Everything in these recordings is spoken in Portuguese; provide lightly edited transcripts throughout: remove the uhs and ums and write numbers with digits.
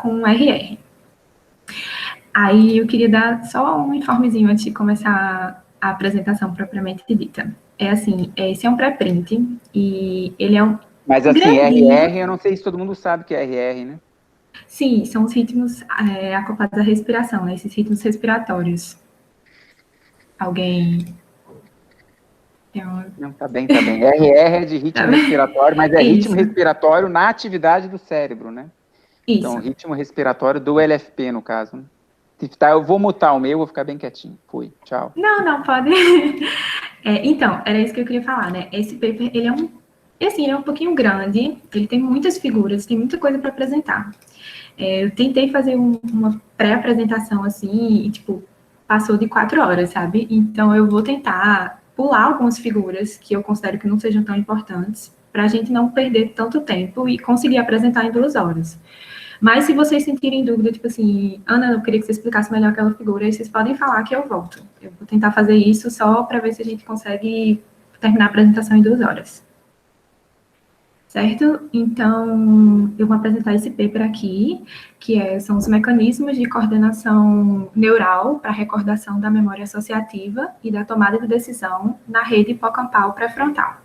com um RR. Aí eu queria dar só um informezinho antes de começar a apresentação propriamente dita. É assim, esse é um pré-print e ele é um Mas assim, grandinho. RR, eu não sei se todo mundo sabe que é RR, né? Sim, são os ritmos acoplados à respiração, né? Esses ritmos respiratórios. Alguém... Não, tá bem, tá bem. RR é de ritmo respiratório, mas é ritmo Isso. respiratório na atividade do cérebro, né? Então, Isso. ritmo respiratório do LFP, no caso. Né? Tá, eu vou mutar o meu, vou ficar bem quietinho. Fui, tchau. Não, pode. Então, era isso que eu queria falar, né? Esse paper, ele é um pouquinho grande, ele tem muitas figuras, tem muita coisa para apresentar. Eu tentei fazer uma pré-apresentação, assim, e, tipo, passou de 4 horas, sabe? Então, eu vou tentar pular algumas figuras que eu considero que não sejam tão importantes, para a gente não perder tanto tempo e conseguir apresentar em 2 horas. Mas se vocês sentirem dúvida, tipo assim, Ana, eu queria que você explicasse melhor aquela figura, aí vocês podem falar que eu volto. Eu vou tentar fazer isso só para ver se a gente consegue terminar a apresentação em 2 horas. Certo? Então, eu vou apresentar esse paper aqui, são os mecanismos de coordenação neural para recordação da memória associativa e da tomada de decisão na rede hipocampal pré-frontal.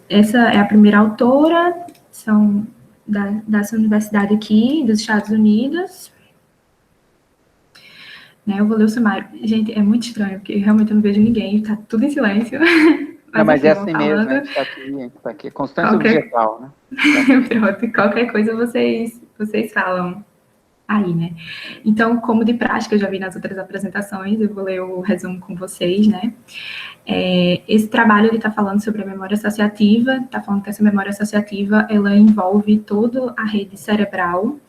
Essa é a primeira autora, são dessa universidade aqui, dos Estados Unidos. Né, eu vou ler o sumário. Gente, é muito estranho, porque realmente eu não vejo ninguém, está tudo em silêncio. Mas Enfim, é eu vou assim mesmo, a falando. gente está aqui. Constância objetal, né? Pronto, qualquer coisa vocês falam aí, né? Então, como de prática, eu já vi nas outras apresentações, eu vou ler o resumo com vocês, né? Esse trabalho, ele está falando sobre a memória associativa, está falando que essa memória associativa, ela envolve toda a rede cerebral,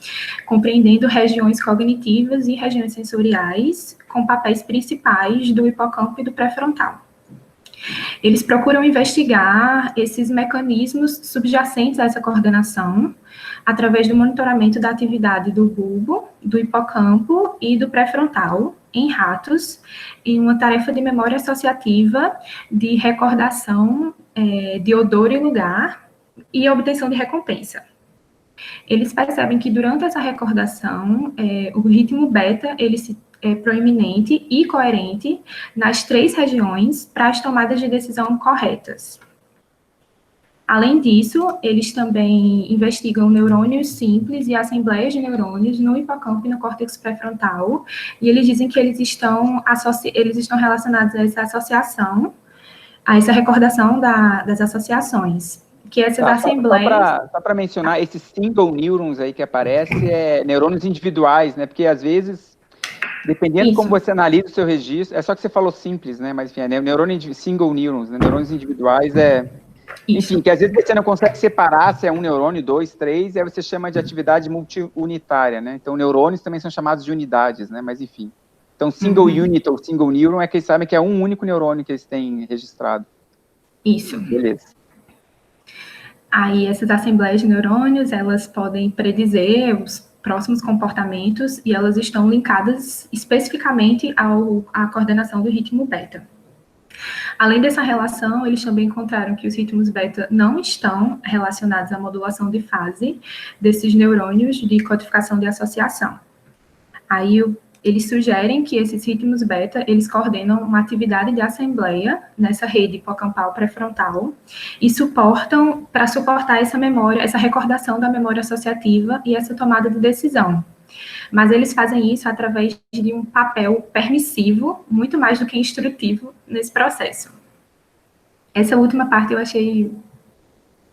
compreendendo regiões cognitivas e regiões sensoriais, com papéis principais do hipocampo e do pré-frontal. Eles procuram investigar esses mecanismos subjacentes a essa coordenação através do monitoramento da atividade do bulbo, do hipocampo e do pré-frontal em ratos, em uma tarefa de memória associativa de recordação de odor e lugar e obtenção de recompensa. Eles percebem que durante essa recordação, o ritmo beta, ele se proeminente e coerente nas 3 regiões para as tomadas de decisão corretas. Além disso, eles também investigam neurônios simples e assembleias de neurônios no hipocampo e no córtex pré-frontal, e eles dizem que eles estão relacionados a essa associação, a essa recordação das associações, que essas assembleias... Só para mencionar, esses single neurons aí que aparece é neurônios individuais, né? Porque às vezes, dependendo de como você analisa o seu registro, é só que você falou simples, né? Mas enfim, single neurons, né? Neurônios individuais enfim, que às vezes você não consegue separar se é um neurônio, 2, 3, aí você chama de atividade multiunitária, né? Então, neurônios também são chamados de unidades, né? Mas enfim. Então, single unit ou single neuron é que eles sabem que é um único neurônio que eles têm registrado. Isso. Beleza. Aí, essas assembleias de neurônios, elas podem predizer os próximos comportamentos e elas estão linkadas especificamente à coordenação do ritmo beta. Além dessa relação, eles também encontraram que os ritmos beta não estão relacionados à modulação de fase desses neurônios de codificação de associação. Aí, eles sugerem que esses ritmos beta, eles coordenam uma atividade de assembleia nessa rede hipocampal pré-frontal e para suportar essa memória, essa recordação da memória associativa e essa tomada de decisão. Mas eles fazem isso através de um papel permissivo, muito mais do que instrutivo, nesse processo. Essa última parte eu achei,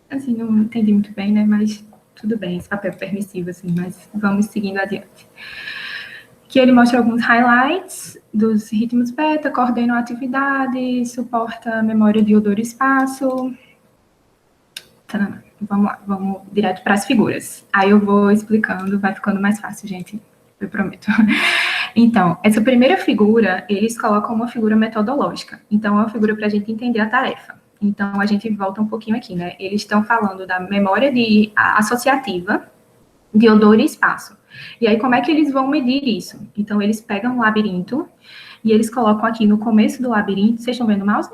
assim, não entendi muito bem, né, mas tudo bem, esse papel permissivo, assim, mas vamos seguindo adiante. Que ele mostra alguns highlights dos ritmos beta, coordena a atividade, suporta a memória de odor e espaço. Vamos lá, vamos direto para as figuras. Aí eu vou explicando, vai ficando mais fácil, gente, eu prometo. Então, essa primeira figura, eles colocam uma figura metodológica. Então, é uma figura para a gente entender a tarefa. Então, a gente volta um pouquinho aqui, né? Eles estão falando da memória associativa de odor e espaço. E aí, como é que eles vão medir isso? Então, eles pegam um labirinto e eles colocam aqui no começo do labirinto... Vocês estão vendo o mouse?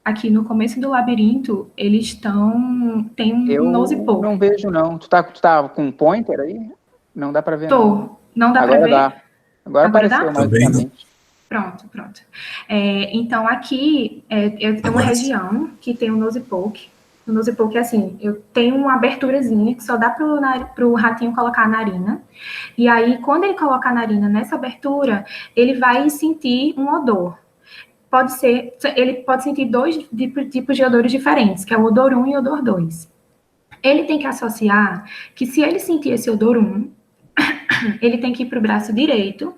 aqui no começo do labirinto, eles tem um nose Eu poke. não vejo, não. Tu tá com um pointer aí? Não dá para ver, não. Não dá para Agora ver? dá. Agora Agora apareceu dá? Também não. magicamente. Pronto. Então, aqui é uma Agora sim. região que tem o nose poke. O nose poke é assim, eu tenho uma aberturazinha que só dá pro ratinho colocar a narina. E aí, quando ele coloca a narina nessa abertura, ele vai sentir um odor. Ele pode sentir dois tipos de odores diferentes, que é o odor 1 e o odor 2. Ele tem que associar que se ele sentir esse odor 1, ele tem que ir para o braço direito,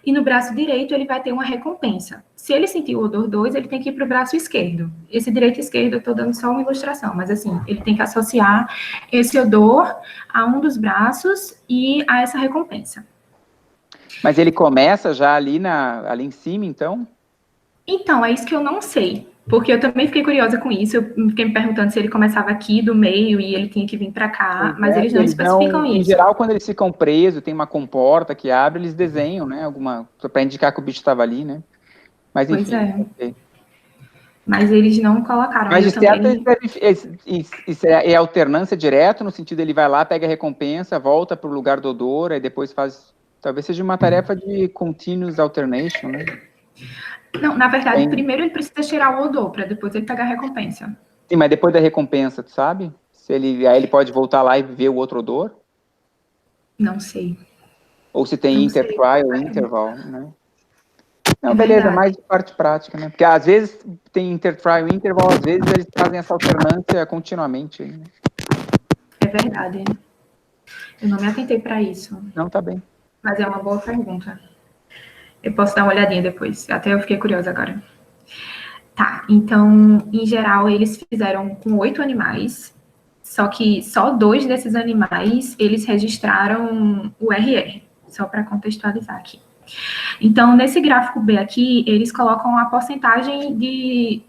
e no braço direito ele vai ter uma recompensa. Se ele sentir o odor 2, ele tem que ir para o braço esquerdo. Esse direito e esquerdo eu estou dando só uma ilustração, mas assim, ele tem que associar esse odor a um dos braços e a essa recompensa. Mas ele começa já ali em cima, então? Então, é isso que eu não sei. Porque eu também fiquei curiosa com isso. Eu fiquei me perguntando se ele começava aqui do meio e ele tinha que vir para cá, Pois mas é. eles não especificam Em isso. geral, quando eles ficam presos, tem uma comporta que abre, eles desenham, né? Para indicar que o bicho estava ali, né? Mas Pois enfim. é. Okay. Mas eles não colocaram. Mas Aí de eu certo, também. isso é alternância direto, no sentido ele vai lá, pega a recompensa, volta para o lugar do odor, aí depois faz. Talvez seja uma tarefa de continuous alternation, né? Não, na verdade, primeiro ele precisa tirar o odor, para depois ele pegar a recompensa. Sim, mas depois da recompensa, tu sabe? Aí ele pode voltar lá e ver o outro odor? Não sei. Ou se tem Não sei. intertrial, interval, né? Não, É beleza, verdade. mais de parte prática, né? Porque às vezes tem intertrial e interval, às vezes eles fazem essa alternância continuamente. Né? É verdade. Eu não me atentei para isso. Não, tá bem. Mas é uma boa pergunta. Eu posso dar uma olhadinha depois. Até eu fiquei curiosa agora. Tá, então, em geral, eles fizeram com 8 animais, só que só 2 desses animais eles registraram o RR, só para contextualizar aqui. Então, nesse gráfico B aqui, eles colocam a porcentagem de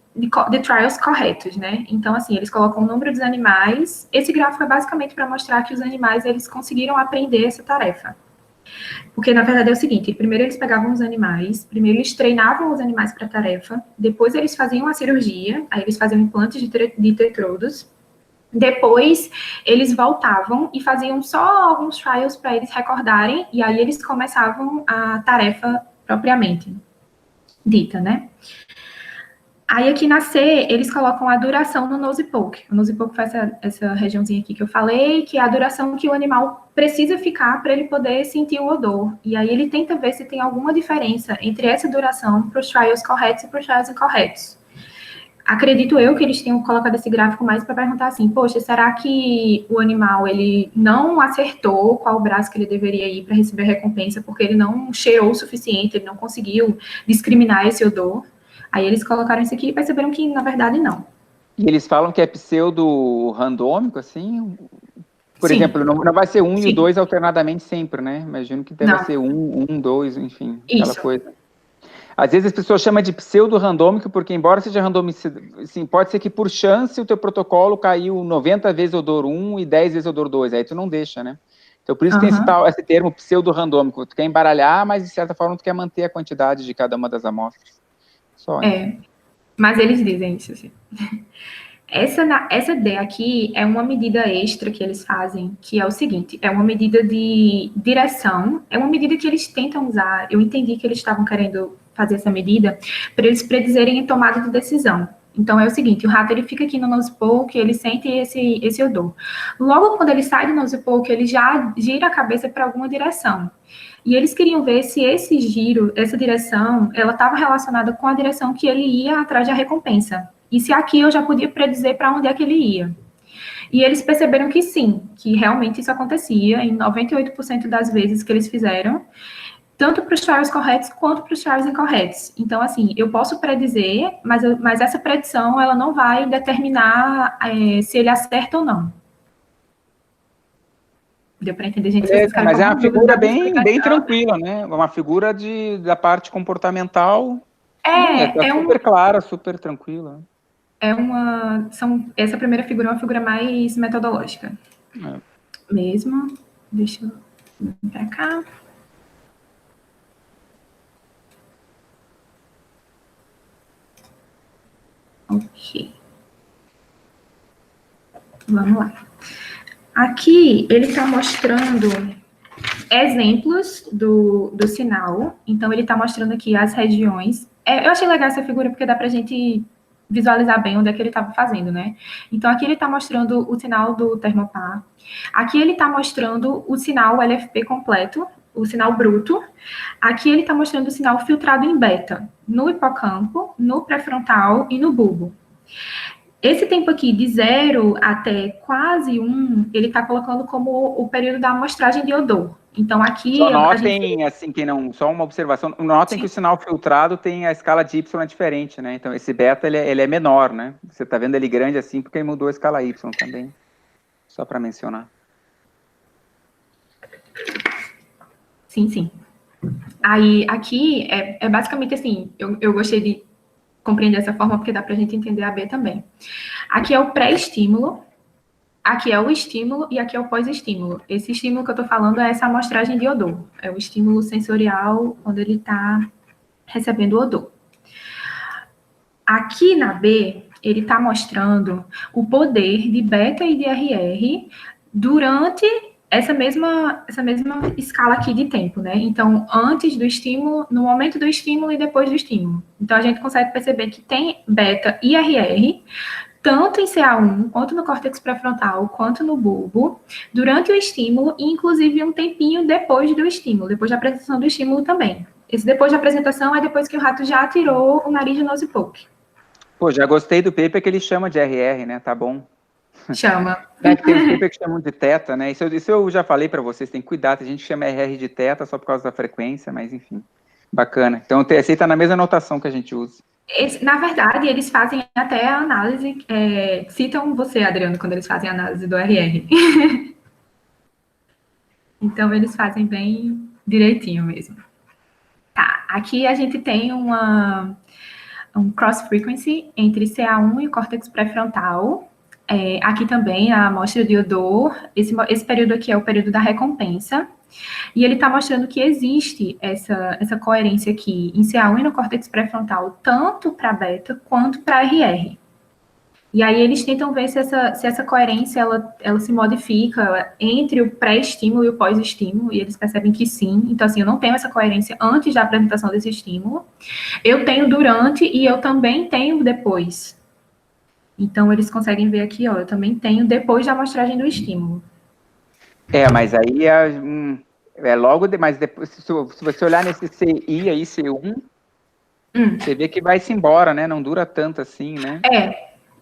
trials corretos, né? Então, assim, eles colocam o número dos animais. Esse gráfico é basicamente para mostrar que os animais, eles conseguiram aprender essa tarefa. Porque, na verdade, é o seguinte, primeiro eles pegavam os animais, primeiro eles treinavam os animais para a tarefa, depois eles faziam a cirurgia, aí eles faziam implantes de tetrodos, depois eles voltavam e faziam só alguns trials para eles recordarem, e aí eles começavam a tarefa propriamente dita, né? Aí aqui na C, eles colocam a duração no nose poke. O nose poke faz essa regiãozinha aqui que eu falei, que é a duração que o animal precisa ficar para ele poder sentir o odor. E aí ele tenta ver se tem alguma diferença entre essa duração para os trials corretos e para os trials incorretos. Acredito eu que eles tenham colocado esse gráfico mais para perguntar assim, poxa, será que o animal ele não acertou qual braço que ele deveria ir para receber a recompensa porque ele não cheirou o suficiente, ele não conseguiu discriminar esse odor? Aí eles colocaram isso aqui e perceberam que, na verdade, não. E eles falam que é pseudo-randômico, assim? Por Sim. exemplo, não vai ser 1 Sim. e o 2 alternadamente sempre, né? Imagino que deve ser 1, 2, enfim, aquela Isso. coisa. Às vezes as pessoas chamam de pseudo-randômico, porque embora seja randômico, assim, pode ser que por chance o teu protocolo caiu 90 vezes odor 1 e 10 vezes odor 2, aí tu não deixa, né? Então por isso tem esse termo pseudo-randômico. Tu quer embaralhar, mas de certa forma tu quer manter a quantidade de cada uma das amostras. Só, mas eles dizem isso, assim. Essa D aqui é uma medida extra que eles fazem, que é o seguinte, é uma medida de direção, é uma medida que eles tentam usar, eu entendi que eles estavam querendo fazer essa medida para eles predizerem a tomada de decisão. Então, é o seguinte, o rato, ele fica aqui no nose poke, ele sente esse odor. Logo, quando ele sai do nose poke, ele já gira a cabeça para alguma direção. E eles queriam ver se esse giro, essa direção, ela estava relacionada com a direção que ele ia atrás da recompensa. E se aqui eu já podia predizer para onde é que ele ia. E eles perceberam que sim, que realmente isso acontecia em 98% das vezes que eles fizeram, tanto para os trials corretos quanto para os trials incorretos. Então, assim, eu posso predizer, mas essa predição ela não vai determinar se ele acerta ou não. Deu para entender, gente? Se vocês querem mas é uma figura bem explicação. tranquila, né? Uma figura da parte comportamental. Tá super clara, super tranquila. Essa primeira figura é uma figura mais metodológica. Mesmo. Deixa eu vir para cá. Ok. Vamos lá. Aqui ele está mostrando exemplos do sinal. Então, ele está mostrando aqui as regiões. Eu achei legal essa figura porque dá para a gente visualizar bem onde é que ele estava fazendo, né? Então, aqui ele está mostrando o sinal do termopar. Aqui ele está mostrando o sinal LFP completo, o sinal bruto. Aqui ele está mostrando o sinal filtrado em beta, no hipocampo, no pré-frontal e no bulbo. Esse tempo aqui, de 0 até quase 1, ele está colocando como o período da amostragem de odor. Então, aqui... Só notem, assim, que não... Só uma observação. Notem que o sinal filtrado tem a escala de Y diferente, né? Então, esse beta, ele é menor, né? Você está vendo ele grande assim, porque ele mudou a escala Y também. Só para mencionar. Sim, sim. Aí, aqui, é basicamente assim, eu gostei de compreender dessa forma, porque dá para a gente entender a B também. Aqui é o pré-estímulo, aqui é o estímulo e aqui é o pós-estímulo. Esse estímulo que eu estou falando é essa amostragem de odor. É o estímulo sensorial, quando ele está recebendo o odor. Aqui na B, ele está mostrando o poder de beta e de RR durante essa mesma escala aqui de tempo, né? Então, antes do estímulo, no momento do estímulo e depois do estímulo. Então, a gente consegue perceber que tem beta e RR, tanto em CA1, quanto no córtex pré-frontal, quanto no bulbo, durante o estímulo e, inclusive, um tempinho depois do estímulo, depois da apresentação do estímulo também. Esse depois da apresentação é depois que o rato já tirou o nariz de nose poke. Pô, já gostei do paper que ele chama de RR, né? Tá bom. Chama. É que tem os papers que chamam de teta, né? Isso eu já falei para vocês, tem que cuidar. Tem gente que chama RR de teta só por causa da frequência, mas enfim. Bacana. Então, o TSI está na mesma notação que a gente usa. Na verdade, eles fazem até a análise, citam você, Adriano, quando eles fazem a análise do RR. Então, eles fazem bem direitinho mesmo. Tá, aqui a gente tem um cross-frequency entre CA1 e o córtex pré-frontal. Aqui também a amostra de odor. Esse período aqui é o período da recompensa. E ele está mostrando que existe essa coerência aqui em CA1 e no córtex pré-frontal, tanto para beta quanto para RR. E aí eles tentam ver se essa coerência ela se modifica entre o pré-estímulo e o pós-estímulo, e eles percebem que sim. Então, assim, eu não tenho essa coerência antes da apresentação desse estímulo, eu tenho durante e eu também tenho depois. Então, eles conseguem ver aqui, ó, eu também tenho depois da amostragem do estímulo. Mas aí logo, mas depois, se você olhar nesse CI aí, C1, você vê que vai-se embora, né? Não dura tanto assim, né?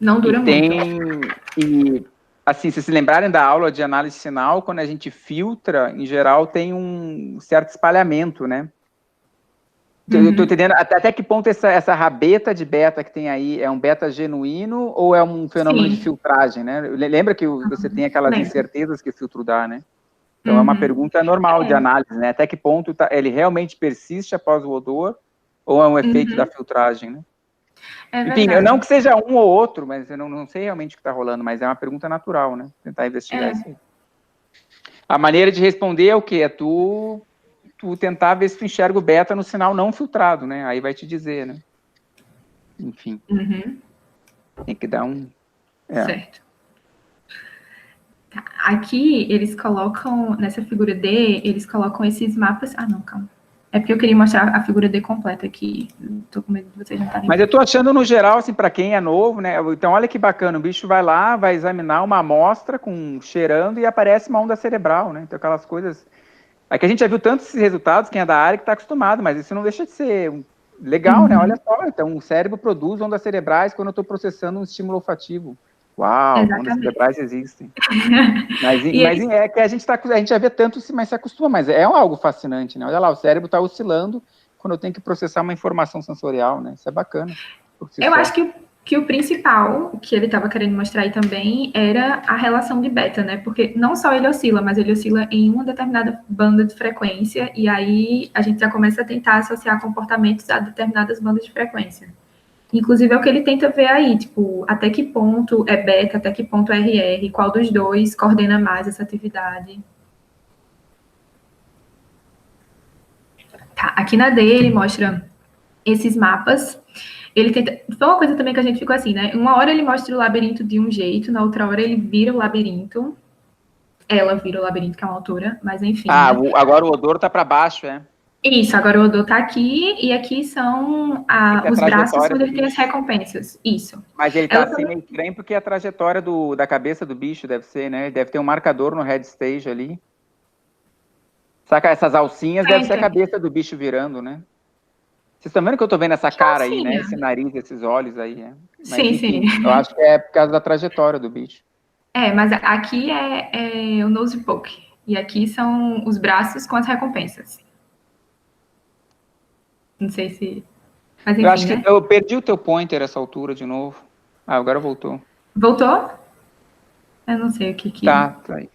Não dura muito. E, assim, se lembrarem da aula de análise de sinal, quando a gente filtra, em geral, tem um certo espalhamento, né? Eu estou entendendo até que ponto essa rabeta de beta que tem aí é um beta genuíno ou é um fenômeno de filtragem, né? Lembra que você tem aquelas incertezas que o filtro dá, né? Então, é uma pergunta normal de análise, né? Até que ponto ele realmente persiste após o odor ou é um efeito da filtragem, né? Enfim, não que seja um ou outro, mas eu não sei realmente o que está rolando, mas é uma pergunta natural, né? Tentar investigar isso aí. A maneira de responder é o quê? É tu tentar ver se tu enxerga o beta no sinal não filtrado, né? Aí vai te dizer, né? Enfim. Tem que dar um... Certo. Tá. Aqui, eles colocam, nessa figura D, eles colocam esses mapas... Ah, não, calma. É porque eu queria mostrar a figura D completa aqui. Tô com medo de vocês não estarem... Mas eu tô achando, no geral, assim, para quem é novo, né? Então, olha que bacana, o bicho vai lá, vai examinar uma amostra cheirando e aparece uma onda cerebral, né? Então, aquelas coisas... É que a gente já viu tantos resultados, quem é da área que está acostumado, mas isso não deixa de ser legal, né? Olha só, então o cérebro produz ondas cerebrais quando eu estou processando um estímulo olfativo. Uau, ondas cerebrais existem. Mas é que a gente já vê tanto, mas se acostuma, mas é algo fascinante, né? Olha lá, o cérebro está oscilando quando eu tenho que processar uma informação sensorial, né? Isso é bacana. Eu acho que o principal que ele estava querendo mostrar aí também era a relação de beta, né? Porque não só ele oscila, mas ele oscila em uma determinada banda de frequência, e aí a gente já começa a tentar associar comportamentos a determinadas bandas de frequência. Inclusive é o que ele tenta ver aí, tipo, até que ponto é beta, até que ponto é RR, qual dos dois coordena mais essa atividade. Tá, aqui na D ele mostra esses mapas. Ele tenta... Foi uma coisa também que a gente ficou assim, né? Uma hora ele mostra o labirinto de um jeito, na outra hora ele vira o labirinto. Ela vira o labirinto, que é uma altura, mas enfim. Ah, Né? agora o odor tá para baixo, é? Isso, agora o Odo tá aqui, e aqui são Essa é a os braços trajetória onde do ele tem as bicho. recompensas. Isso. Mas ele tá Ela assim também... meio estranho porque a trajetória da cabeça do bicho deve ser, né? Deve ter um marcador no head stage ali. Saca, essas alcinhas deve ser a Tem. cabeça do bicho virando, né? Vocês estão vendo que eu tô vendo essa Que cara aí, né? alcinha. Esse nariz, esses olhos aí, é. Mas Sim, sim. enfim, eu acho que é por causa da trajetória do bicho. Mas aqui é o nose poke. E aqui são os braços com as recompensas. Não sei se... Mas Eu enfim, acho que né? eu perdi o teu pointer essa altura de novo. Ah, agora voltou. Voltou? Eu não sei o que... Tá aí.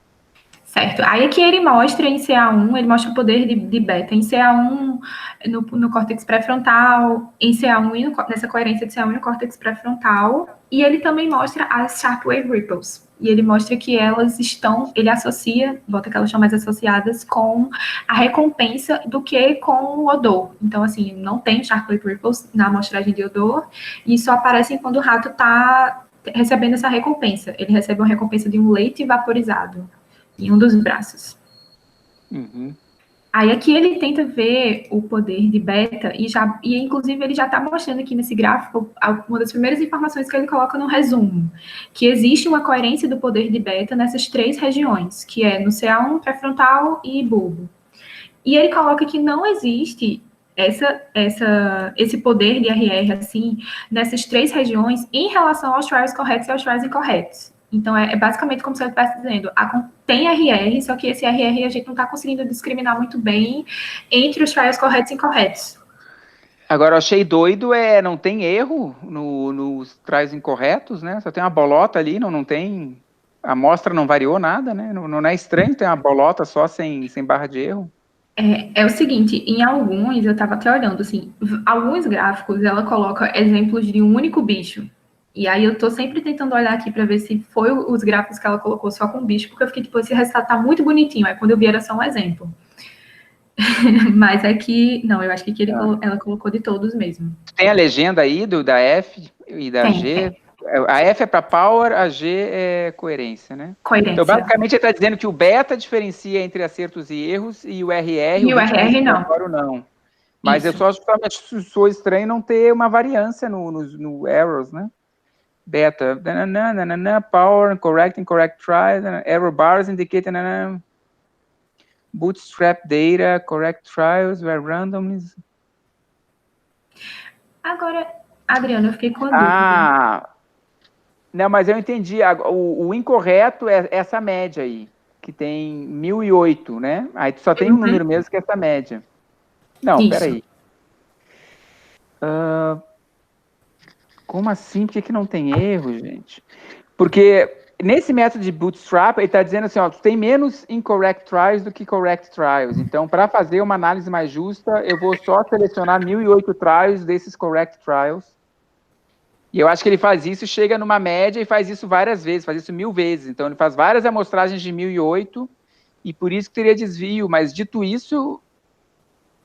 Certo. Aí aqui ele mostra em CA1, ele mostra o poder de beta em CA1, no córtex pré-frontal, em CA1 e nessa coerência de CA1 e no córtex pré-frontal. E ele também mostra as Sharp Wave Ripples. E ele mostra que elas estão, ele associa, bota que elas estão mais associadas com a recompensa do que com o odor. Então, assim, não tem Sharp Wave Ripples na amostragem de odor, e só aparecem quando o rato está recebendo essa recompensa. Ele recebe uma recompensa de um leite vaporizado em um dos braços. Uhum. Aí aqui ele tenta ver o poder de beta e inclusive ele já está mostrando aqui nesse gráfico uma das primeiras informações que ele coloca no resumo, que existe uma coerência do poder de beta nessas 3 regiões, que é no CA1, pré-frontal e bulbo. E ele coloca que não existe esse poder de RR assim nessas 3 regiões em relação aos trials corretos e aos trials incorretos. Então, é basicamente como se ele estivesse dizendo, tem RR, só que esse RR a gente não está conseguindo discriminar muito bem entre os trials corretos e incorretos. Agora, eu achei doido, não tem erro nos trials incorretos, né? Só tem uma bolota ali, não tem... A amostra não variou nada, né? Não é estranho ter uma bolota só sem barra de erro? É o seguinte, em alguns, eu estava até olhando, assim, alguns gráficos, ela coloca exemplos de um único bicho. E aí eu tô sempre tentando olhar aqui para ver se foi os gráficos que ela colocou só com bicho, porque eu fiquei, tipo, esse resultado tá muito bonitinho. Aí quando eu vi era só um exemplo. Mas aqui, não, eu acho que aqui ela colocou de todos mesmo. Tem a legenda aí da F e da G? Tem. A F é para power, a G é coerência, né? Então, Coerência. basicamente, ele está dizendo que o beta diferencia entre acertos e erros e o RR, E o o ritmo RR não. respiratório, não. Mas eu Isso. só sou estranho não ter uma variância no errors, né? Beta, power, correct, incorrect tries, error bars indicate, bootstrap data, correct trials, where random is... Agora, Adriana, eu fiquei com a dúvida. Não, mas eu entendi. O incorreto é essa média aí, que tem 1008, né? Aí tu só tem um número mesmo que é essa média. Não, Isso. peraí. Como assim? Por que não tem erro, gente? Porque nesse método de bootstrap, ele está dizendo assim, ó, tu tem menos incorrect trials do que correct trials. Então, para fazer uma análise mais justa, eu vou só selecionar 1008 trials desses correct trials. E eu acho que ele faz isso, chega numa média e faz isso várias vezes, faz isso 1000 vezes. Então, ele faz várias amostragens de 1008 e por isso que teria desvio. Mas, dito isso,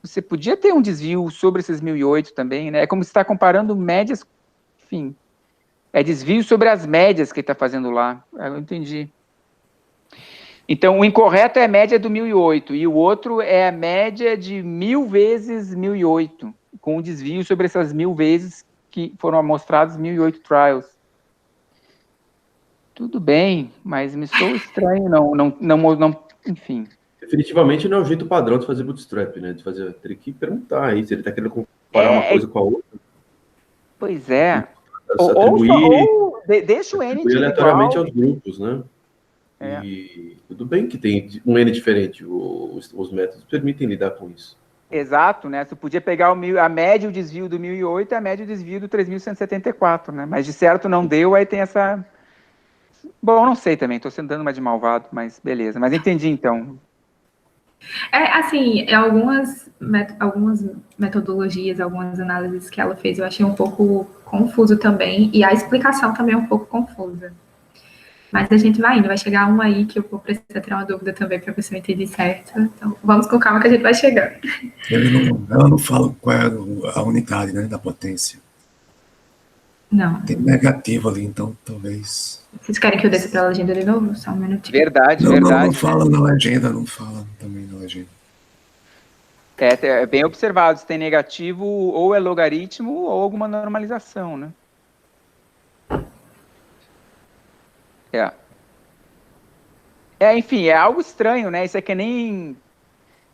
você podia ter um desvio sobre esses 1008 também, né? É como se está comparando médias, enfim. É desvio sobre as médias que ele está fazendo lá. Eu entendi. Então, o incorreto é a média do 1008 e o outro é a média de 1000 vezes 1008, com um desvio sobre essas 1000 vezes que foram amostrados 1008 trials. Tudo bem, mas me soa estranho, não, enfim. Definitivamente não é o jeito padrão de fazer bootstrap, né? Teria que perguntar aí se ele está querendo comparar uma coisa com a outra. Pois é. Ou deixa o N aleatoriamente individual. aos grupos, né? E tudo bem que tem um N diferente, os métodos permitem lidar com isso. Exato, né? Você podia pegar a média e o desvio do 1008 e a média e o desvio do 3174, né? Mas de certo não deu, aí tem essa... Bom, não sei também, estou sendo dando uma de malvado, mas beleza. Mas entendi, então. Assim, algumas metodologias, algumas análises que ela fez, eu achei um pouco confuso também, e a explicação também é um pouco confusa. Mas a gente vai indo, vai chegar um aí que eu vou precisar tirar uma dúvida também para ver se eu entendi certo. Então, vamos com calma que a gente vai chegando. Ela não fala qual é a unidade, né, da potência. Não. Tem negativo ali, então talvez. Vocês querem que eu desça para a legenda de novo? Só um minutinho. Verdade, Não, verdade. não fala na legenda, não fala também na legenda. É bem observado, se tem negativo, ou é logaritmo, ou alguma normalização, né? Enfim, é algo estranho, né? Isso é que nem,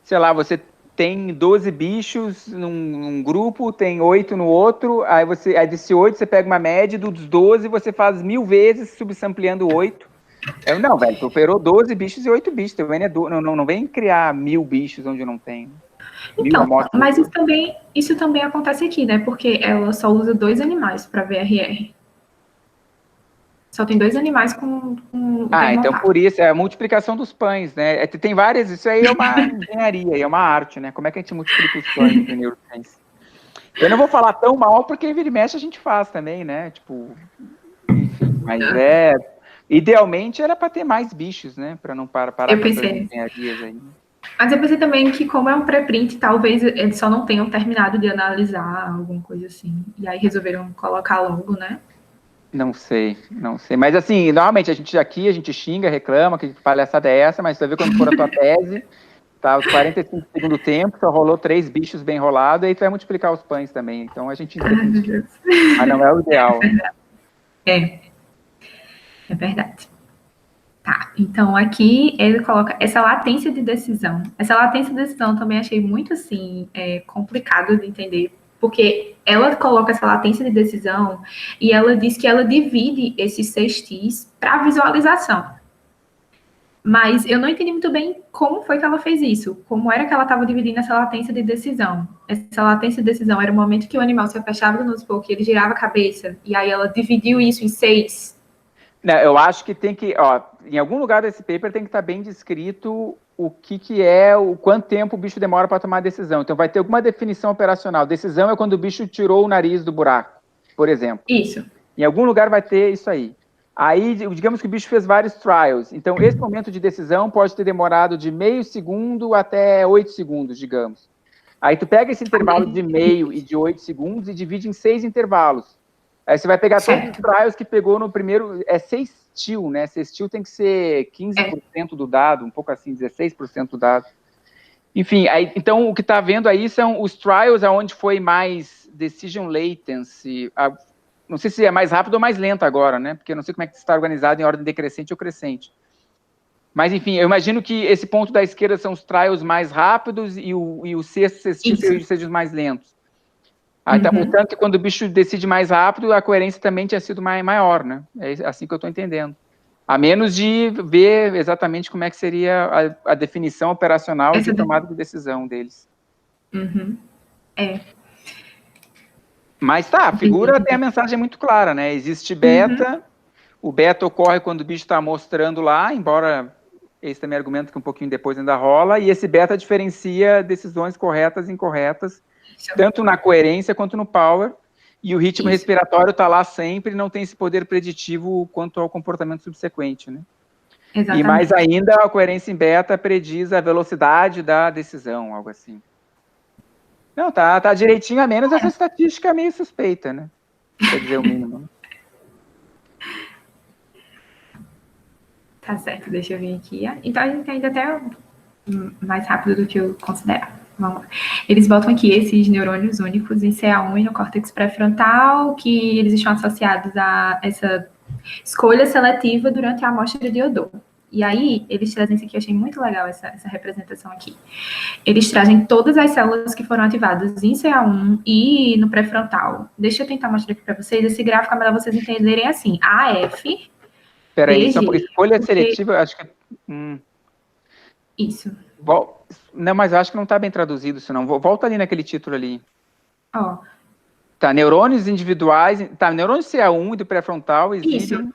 sei lá, você tem 12 bichos num grupo, tem 8 no outro, aí desse 8 você pega uma média, dos 12 você faz 1000 vezes subsampleando 8. Não, velho, tu operou 12 bichos e 8 bichos, não vem criar 1000 bichos onde não tem. Então, mas isso também acontece aqui, né? Porque ela só usa 2 animais para VRR. Só tem 2 animais com então por isso, é a multiplicação dos pães, né? Tem várias, isso aí é uma engenharia, é uma arte, né? Como é que a gente multiplica os pães em neurociência? Eu não vou falar tão mal, porque vira e mexe a gente faz também, né? Tipo, enfim, mas idealmente era para ter mais bichos, né? Para não parar com essas engenharias aí. Mas eu pensei também que, como é um pré-print, talvez eles só não tenham terminado de analisar alguma coisa assim. E aí resolveram colocar logo, né? Não sei. Mas assim, normalmente a gente xinga, reclama, que palhaçada é essa, mas você vai ver quando for a tua tese, tá, os 45 do segundo tempo, só rolou 3 bichos bem rolados, aí tu vai multiplicar os pães também. Então a gente entende. Mas não é o ideal. É verdade. Tá, então aqui ele coloca essa latência de decisão. Essa latência de decisão também achei muito, assim, complicado de entender, porque ela coloca essa latência de decisão e ela diz que ela divide esses 6 T's para visualização. Mas eu não entendi muito bem como foi que ela fez isso, como era que ela estava dividindo essa latência de decisão. Essa latência de decisão era o momento que o animal se afastava do notebook, que ele girava a cabeça, e aí ela dividiu isso em 6. Não, eu acho que tem que, em algum lugar desse paper tem que estar bem descrito o quanto tempo o bicho demora para tomar a decisão. Então vai ter alguma definição operacional. Decisão é quando o bicho tirou o nariz do buraco, por exemplo. Isso. Em algum lugar vai ter isso aí. Aí, digamos que o bicho fez vários trials. Então, esse momento de decisão pode ter demorado de meio segundo até 8 segundos, digamos. Aí tu pega esse intervalo de meio e de 8 segundos e divide em 6 intervalos. Aí você vai pegar todos os trials que pegou no primeiro... É sextil, né? Sextil tem que ser 15% do dado, um pouco assim, 16% do dado. Enfim, então o que está vendo aí são os trials onde foi mais decision latency. Não sei se é mais rápido ou mais lento agora, né? Porque eu não sei como é que está organizado em ordem decrescente ou crescente. Mas, enfim, eu imagino que esse ponto da esquerda são os trials mais rápidos e o sexto sextil sejam os mais lentos. Aí tá mostrando que quando o bicho decide mais rápido, a coerência também tinha sido maior, né? É assim que eu estou entendendo. A menos de ver exatamente como é que seria a definição operacional de tomada de decisão deles. Mas a figura tem a mensagem muito clara, né? Existe beta, o beta ocorre quando o bicho está mostrando lá, embora esse também é argumento que um pouquinho depois ainda rola, e esse beta diferencia decisões corretas e incorretas, tanto na coerência quanto no power, e o ritmo respiratório está lá sempre e não tem esse poder preditivo quanto ao comportamento subsequente, né? Exatamente. E mais ainda, a coerência em beta prediz a velocidade da decisão, algo assim. Não, tá direitinho, a menos essa estatística meio suspeita, né? Quer dizer, o mínimo. Tá certo, deixa eu vir aqui. Então, a gente ainda até mais rápido do que eu considerava. Vamos lá. Eles botam aqui esses neurônios únicos em CA1 e no córtex pré-frontal, que eles estão associados a essa escolha seletiva durante a amostra de odor. E aí, eles trazem isso aqui, eu achei muito legal essa representação aqui. Eles trazem todas as células que foram ativadas em CA1 e no pré-frontal. Deixa eu tentar mostrar aqui para vocês. Esse gráfico é melhor vocês entenderem assim. AF... Peraí, só escolha seletiva, acho que... Isso. Não, mas eu acho que não está bem traduzido isso, não. Volta ali naquele título ali. Tá, neurônios individuais... Tá, neurônios CA1 e do pré-frontal exigem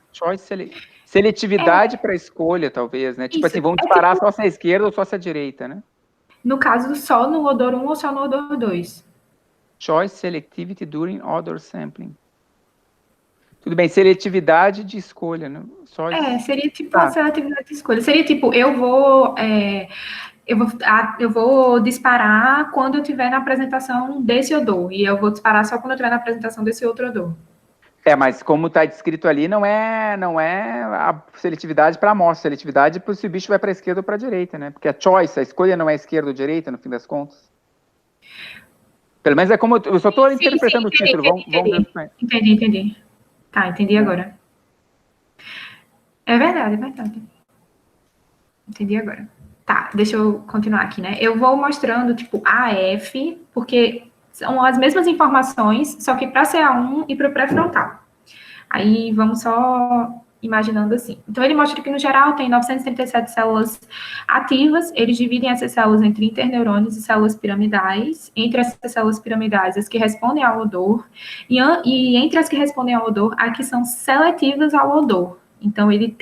seletividade para escolha, talvez, né? Tipo assim, vão disparar só se a esquerda ou só se a direita, né? No caso, só no odor 1 ou só no odor 2? Choice selectivity during odor sampling. Tudo bem, seletividade de escolha, né? Só isso. Seria tipo a seletividade de escolha. Seria tipo, eu vou disparar quando eu estiver na apresentação desse odor, e eu vou disparar só quando eu estiver na apresentação desse outro odor. Mas como está descrito ali, não é a seletividade para amostra, seletividade para se o bicho vai para a esquerda ou para a direita, né? Porque a escolha não é esquerda ou direita, no fim das contas. Pelo menos é como eu só estou interpretando o título. Vamos ver. Entendi. Tá, entendi agora. É verdade. Entendi agora. Tá, deixa eu continuar aqui, né? Eu vou mostrando, tipo, AF, porque são as mesmas informações, só que para CA1 e para o pré-frontal. Aí, vamos só imaginando assim. Então, ele mostra que, no geral, tem 937 células ativas. Eles dividem essas células entre interneurônios e células piramidais. Entre essas células piramidais, as que respondem ao odor. E entre as que respondem ao odor, as que são seletivas ao odor. Então, ele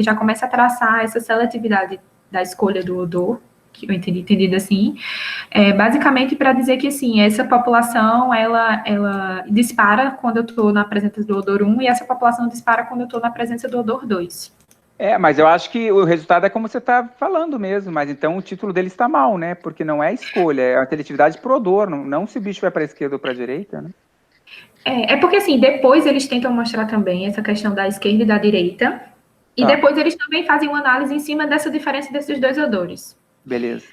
já começa a traçar essa seletividade da escolha do odor, que eu entendido assim, basicamente para dizer que, assim, essa população, ela dispara quando eu estou na presença do odor 1 e essa população dispara quando eu estou na presença do odor 2. Mas eu acho que o resultado é como você está falando mesmo, mas então o título dele está mal, né? Porque não é escolha, é a seletividade por odor, não se o bicho vai para a esquerda ou para a direita, né? Porque, assim, depois eles tentam mostrar também essa questão da esquerda e da direita, e depois eles também fazem uma análise em cima dessa diferença desses dois odores. Beleza.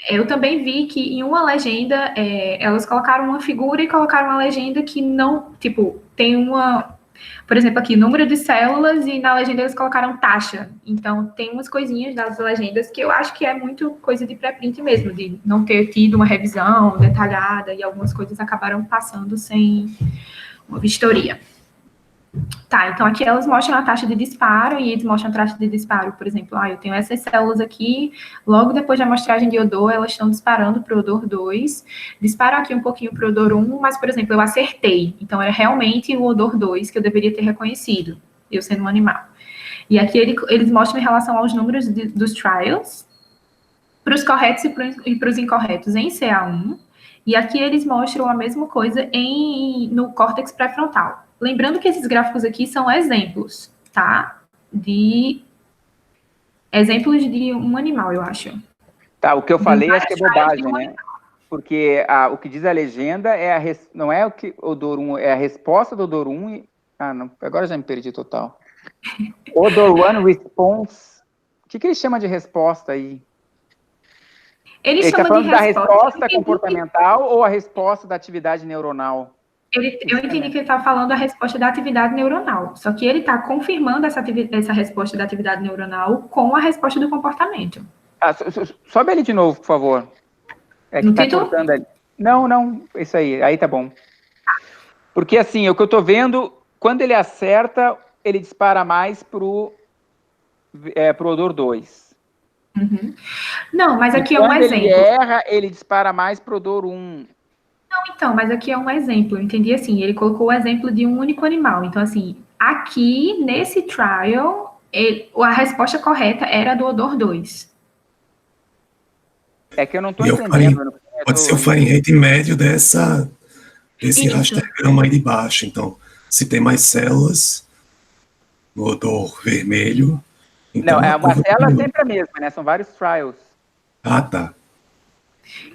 Eu também vi que em uma legenda, elas colocaram uma figura e colocaram uma legenda que não, tipo, tem uma, por exemplo, aqui, número de células, e na legenda eles colocaram taxa. Então, tem umas coisinhas das legendas que eu acho que é muito coisa de pré-print mesmo, de não ter tido uma revisão detalhada, e algumas coisas acabaram passando sem uma vistoria. Tá, então aqui elas mostram a taxa de disparo, e eles mostram a taxa de disparo, por exemplo, eu tenho essas células aqui, logo depois da amostragem de odor, elas estão disparando para o odor 2, disparam aqui um pouquinho para o odor 1, mas, por exemplo, eu acertei, então era realmente o odor 2 que eu deveria ter reconhecido, eu sendo um animal. E aqui eles mostram em relação aos números dos trials, para os corretos e para os incorretos em CA1, e aqui eles mostram a mesma coisa no córtex pré-frontal. Lembrando que esses gráficos aqui são exemplos, tá? Exemplos de um animal, eu acho. Tá, o que eu falei acho que é bobagem, né? Porque o que diz a legenda não é o que odor 1, é a resposta do odor 1 não, agora já me perdi total. Odor 1 response. O que ele chama de resposta aí? Ele está falando da resposta comportamental ou a resposta da atividade neuronal? Eu entendi que ele está falando a resposta da atividade neuronal, só que ele está confirmando essa resposta da atividade neuronal com a resposta do comportamento. Sobe ali de novo, por favor. No título? Cortando ali. Não, isso aí tá bom. Porque, assim, o que eu estou vendo, quando ele acerta, ele dispara mais pro odor 2. Uhum. Não, mas aqui é um exemplo. Quando ele erra, ele dispara mais pro odor 1. Não, então, mas aqui é um exemplo, eu entendi assim, ele colocou o exemplo de um único animal, então assim, aqui, nesse trial, a resposta correta era do odor 2. É que eu não estou entendendo. Pode ser o Fahrenheit médio desse rastergrama aí de baixo, então, se tem mais células no odor vermelho... Então, não, uma célula é sempre a mesma, né? São vários trials. Ah, tá.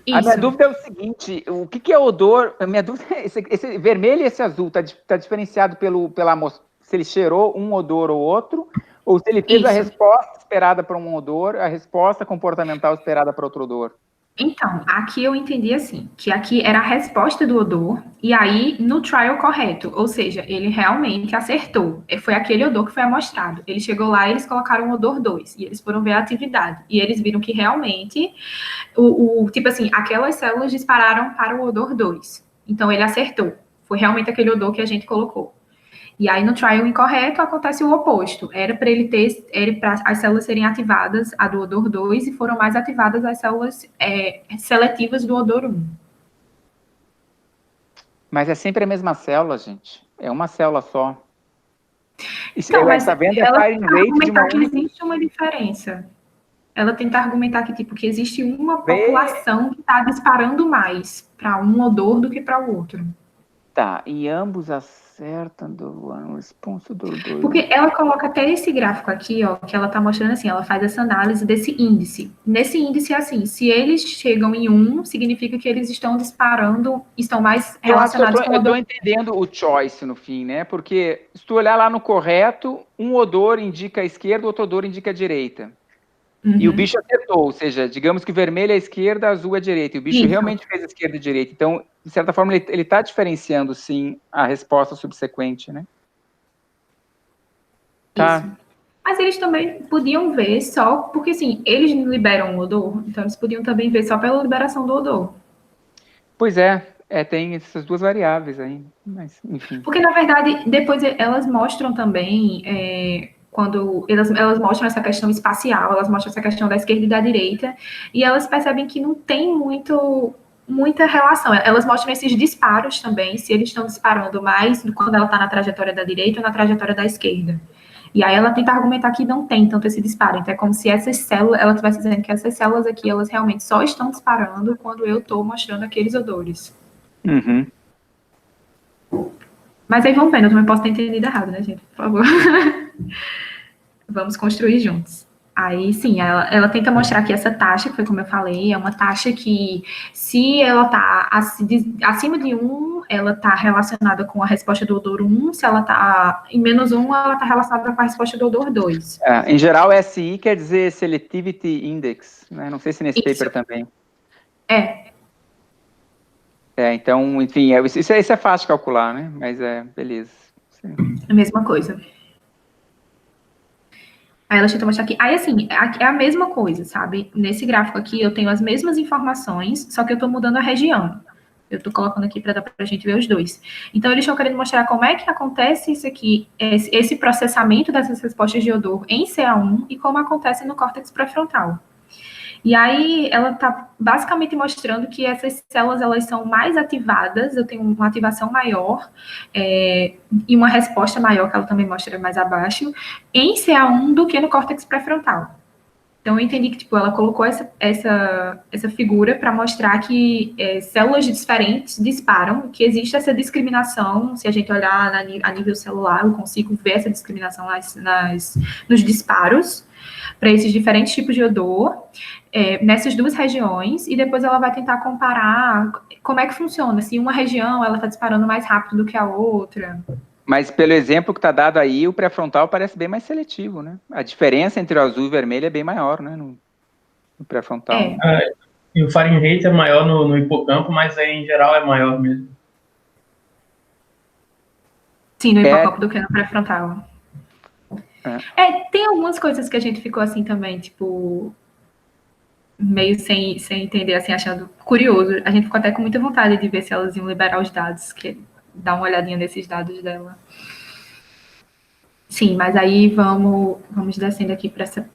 Isso. A minha dúvida é o seguinte, o que é odor? A minha dúvida é esse vermelho e esse azul, tá diferenciado pela amostra, se ele cheirou um odor ou outro, ou se ele fez a resposta esperada para um odor, a resposta comportamental esperada para outro odor? Então, aqui eu entendi assim, que aqui era a resposta do odor, e aí no trial correto, ou seja, ele realmente acertou, foi aquele odor que foi amostrado, ele chegou lá e eles colocaram o odor 2, e eles foram ver a atividade, e eles viram que realmente, tipo assim, aquelas células dispararam para o odor 2, então ele acertou, foi realmente aquele odor que a gente colocou. E aí, no trial incorreto, acontece o oposto. Era para as células serem ativadas a do odor 2 e foram mais ativadas as células seletivas do odor 1. Mas é sempre a mesma célula, gente. É uma célula só. Então, mas tá vendo? ela tenta argumentar que existe uma diferença. Ela tenta argumentar que existe uma população que está disparando mais para um odor do que para o outro. Tá, e ambos acertam do one response do odor. Porque ela coloca até esse gráfico aqui, ó, que ela tá mostrando assim, ela faz essa análise desse índice. Nesse índice, assim, se eles chegam em 1, significa que eles estão disparando, estão mais relacionados com o eu tô odor. entendendo o choice no fim, né? Porque se tu olhar lá no correto, um odor indica a esquerda, outro odor indica a direita. E o bicho acertou, ou seja, digamos que vermelho é a esquerda, azul é a direita. E o bicho Isso. realmente fez a esquerda e a direita. Então, de certa forma, ele tá diferenciando, sim, a resposta subsequente, né? Tá. Isso. Mas eles também podiam ver só, porque assim, eles liberam o odor, então eles podiam também ver só pela liberação do odor. Pois é, tem essas duas variáveis aí, mas enfim. Porque, na verdade, depois elas mostram também, quando elas mostram essa questão espacial, elas mostram essa questão da esquerda e da direita, e elas percebem que não tem muita relação. Elas mostram esses disparos também, se eles estão disparando mais quando ela está na trajetória da direita ou na trajetória da esquerda. E aí ela tenta argumentar que não tem tanto esse disparo. Então é como se essas células, ela estivesse dizendo que essas células aqui, elas realmente só estão disparando quando eu estou mostrando aqueles odores. Uhum. Mas aí vamos vendo, eu também posso ter entendido errado, né, gente? Por favor. Vamos construir juntos. Aí, sim, ela tenta mostrar que essa taxa, que foi como eu falei, é uma taxa que, se ela está acima de 1, ela está relacionada com a resposta do odor 1, se ela está em menos 1, ela está relacionada com a resposta do odor 2. Em geral, SI quer dizer Selectivity Index, né? Não sei se nesse paper também. Então, enfim, isso é fácil de calcular, né? Mas beleza. Sim. A mesma coisa. Aí ela tenta mostrar aqui. Aí, assim, é a mesma coisa, sabe? Nesse gráfico aqui, eu tenho as mesmas informações, só que eu estou mudando a região. Eu estou colocando aqui para dar para a gente ver os dois. Então, eles estão querendo mostrar como é que acontece isso aqui, esse processamento dessas respostas de odor em CA1 e como acontece no córtex pré-frontal. E aí, ela está basicamente mostrando que essas células, elas são mais ativadas, eu tenho uma ativação maior e uma resposta maior, que ela também mostra mais abaixo, em CA1 do que no córtex pré-frontal. Então, eu entendi que, tipo, ela colocou essa figura para mostrar que células diferentes disparam, que existe essa discriminação, se a gente olhar a nível celular, eu consigo ver essa discriminação nos disparos, para esses diferentes tipos de odor, nessas duas regiões, e depois ela vai tentar comparar como é que funciona, se uma região ela está disparando mais rápido do que a outra. Mas pelo exemplo que está dado aí, o pré-frontal parece bem mais seletivo, né? A diferença entre o azul e o vermelho é bem maior, né? No pré-frontal. E o Fahrenheit é maior no hipocampo, mas aí, em geral, é maior mesmo. Sim, no hipocampo do que no pré-frontal. Tem algumas coisas que a gente ficou assim também, tipo, meio sem entender, assim, achando curioso. A gente ficou até com muita vontade de ver se elas iam liberar os dados, que dá uma olhadinha nesses dados dela. Sim, mas aí vamos descendo aqui para essa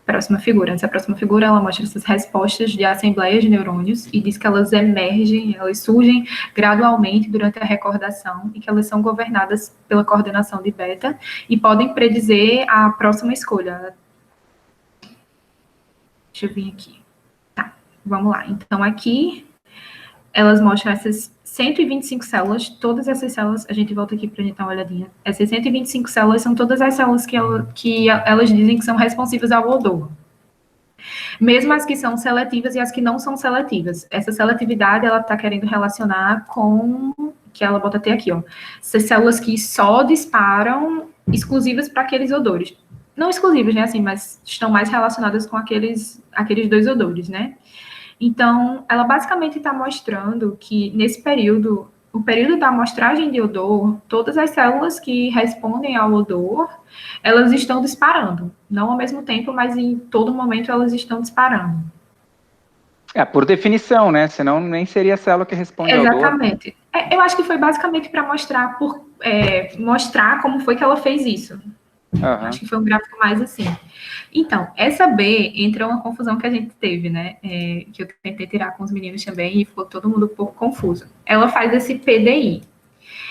próxima figura. Nessa próxima figura, ela mostra essas respostas de assembleias de neurônios e diz que elas emergem, elas surgem gradualmente durante a recordação e que elas são governadas pela coordenação de beta e podem predizer a próxima escolha. Deixa eu vir aqui. Tá, vamos lá. Então, aqui, elas mostram essas 125 células, todas essas células, a gente volta aqui para a gente dar uma olhadinha. Essas 125 células são todas as células que elas dizem que são responsivas ao odor. Mesmo as que são seletivas e as que não são seletivas. Essa seletividade, ela está querendo relacionar com, que ela bota até aqui, ó, essas células que só disparam exclusivas para aqueles odores. Não exclusivas, né, assim, mas estão mais relacionadas com aqueles dois odores, né? Então, ela basicamente está mostrando que nesse período, o período da amostragem de odor, todas as células que respondem ao odor, elas estão disparando. Não ao mesmo tempo, mas em todo momento elas estão disparando. Por definição, né? Senão nem seria a célula que responde ao odor. Exatamente. Eu acho que foi basicamente para mostrar como foi que ela fez isso. Uhum. Acho que foi um gráfico mais assim. Então, essa B entra uma confusão que a gente teve, né? Que eu tentei tirar com os meninos também e ficou todo mundo um pouco confuso. Ela faz esse PDI.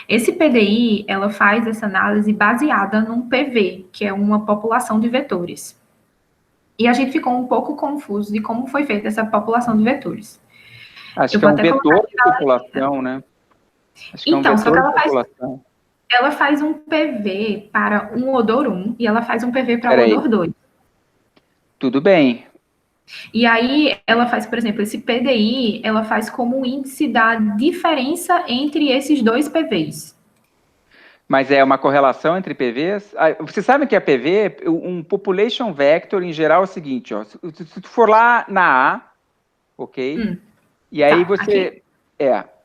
Esse PDI, ela faz essa análise baseada num PV, que é uma população de vetores. E a gente ficou um pouco confuso de como foi feita essa população de vetores. Acho que é um vetor de população, né? Acho que é um Então, só vetor que de população. ela faz um PV para um odor 1 e ela faz um PV para o Peraí. odor 2. Tudo bem. E aí ela faz, por exemplo, esse PDI, ela faz como índice da diferença entre esses dois PVs. Mas é uma correlação entre PVs? Você sabe que a PV, um population vector, em geral, é o seguinte, ó, se tu for lá na A, ok? E aí Tá, você...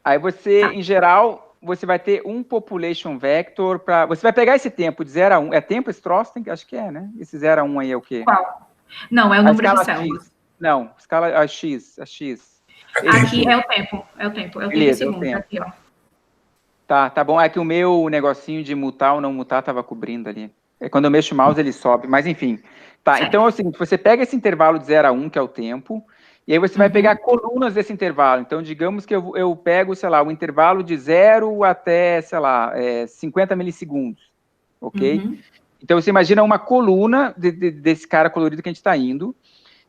Aí você, em geral, você vai ter um population vector para... Você vai pegar esse tempo de 0 a 1. É tempo esse troço? Acho que é, né? Esse 0 a 1 aí é o quê? Qual? Não, é o A número de escala células. X. Não, escala a X. Aqui é o tempo. É o tempo em Beleza, é o segundos. tempo. Aqui, ó. Tá bom. É que o meu negocinho de mutar ou não mutar estava cobrindo ali. Quando eu mexo o mouse, ele sobe. Mas, enfim. Tá, Certo. então é o seguinte, você pega esse intervalo de 0 a 1, que é o tempo, e aí você vai pegar colunas desse intervalo. Então, digamos que eu pego, sei lá, o intervalo de 0 até, sei lá, 50 milissegundos, ok? Então, você imagina uma coluna desse cara colorido que a gente está indo.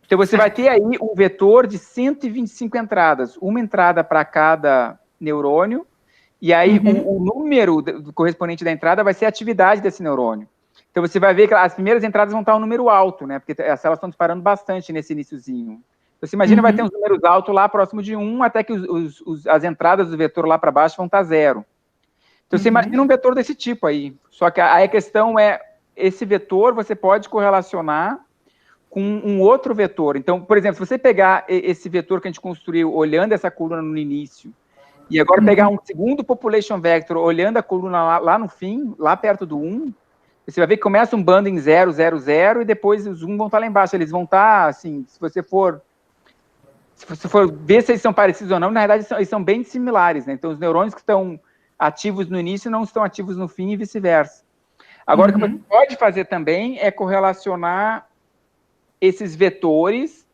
Então, você vai ter aí um vetor de 125 entradas, uma entrada para cada neurônio, e aí o número correspondente da entrada vai ser a atividade desse neurônio. Então, você vai ver que as primeiras entradas vão estar um número alto, né? Porque as células estão disparando bastante nesse iniciozinho. Então, você imagina, vai ter uns números altos lá próximo de 1, até que as entradas do vetor lá para baixo vão estar 0. Então, você imagina um vetor desse tipo aí. Só que aí a questão é, esse vetor você pode correlacionar com um outro vetor. Então, por exemplo, se você pegar esse vetor que a gente construiu olhando essa coluna no início, e agora pegar um segundo population vector olhando a coluna lá no fim, lá perto do 1, você vai ver que começa um bando em 0, 0, 0, e depois os 1 vão estar lá embaixo. Eles vão estar, assim, se você for ver se eles são parecidos ou não, na verdade eles são bem similares, né? Então, os neurônios que estão ativos no início não estão ativos no fim e vice-versa. Agora, o que você pode fazer também é correlacionar esses vetores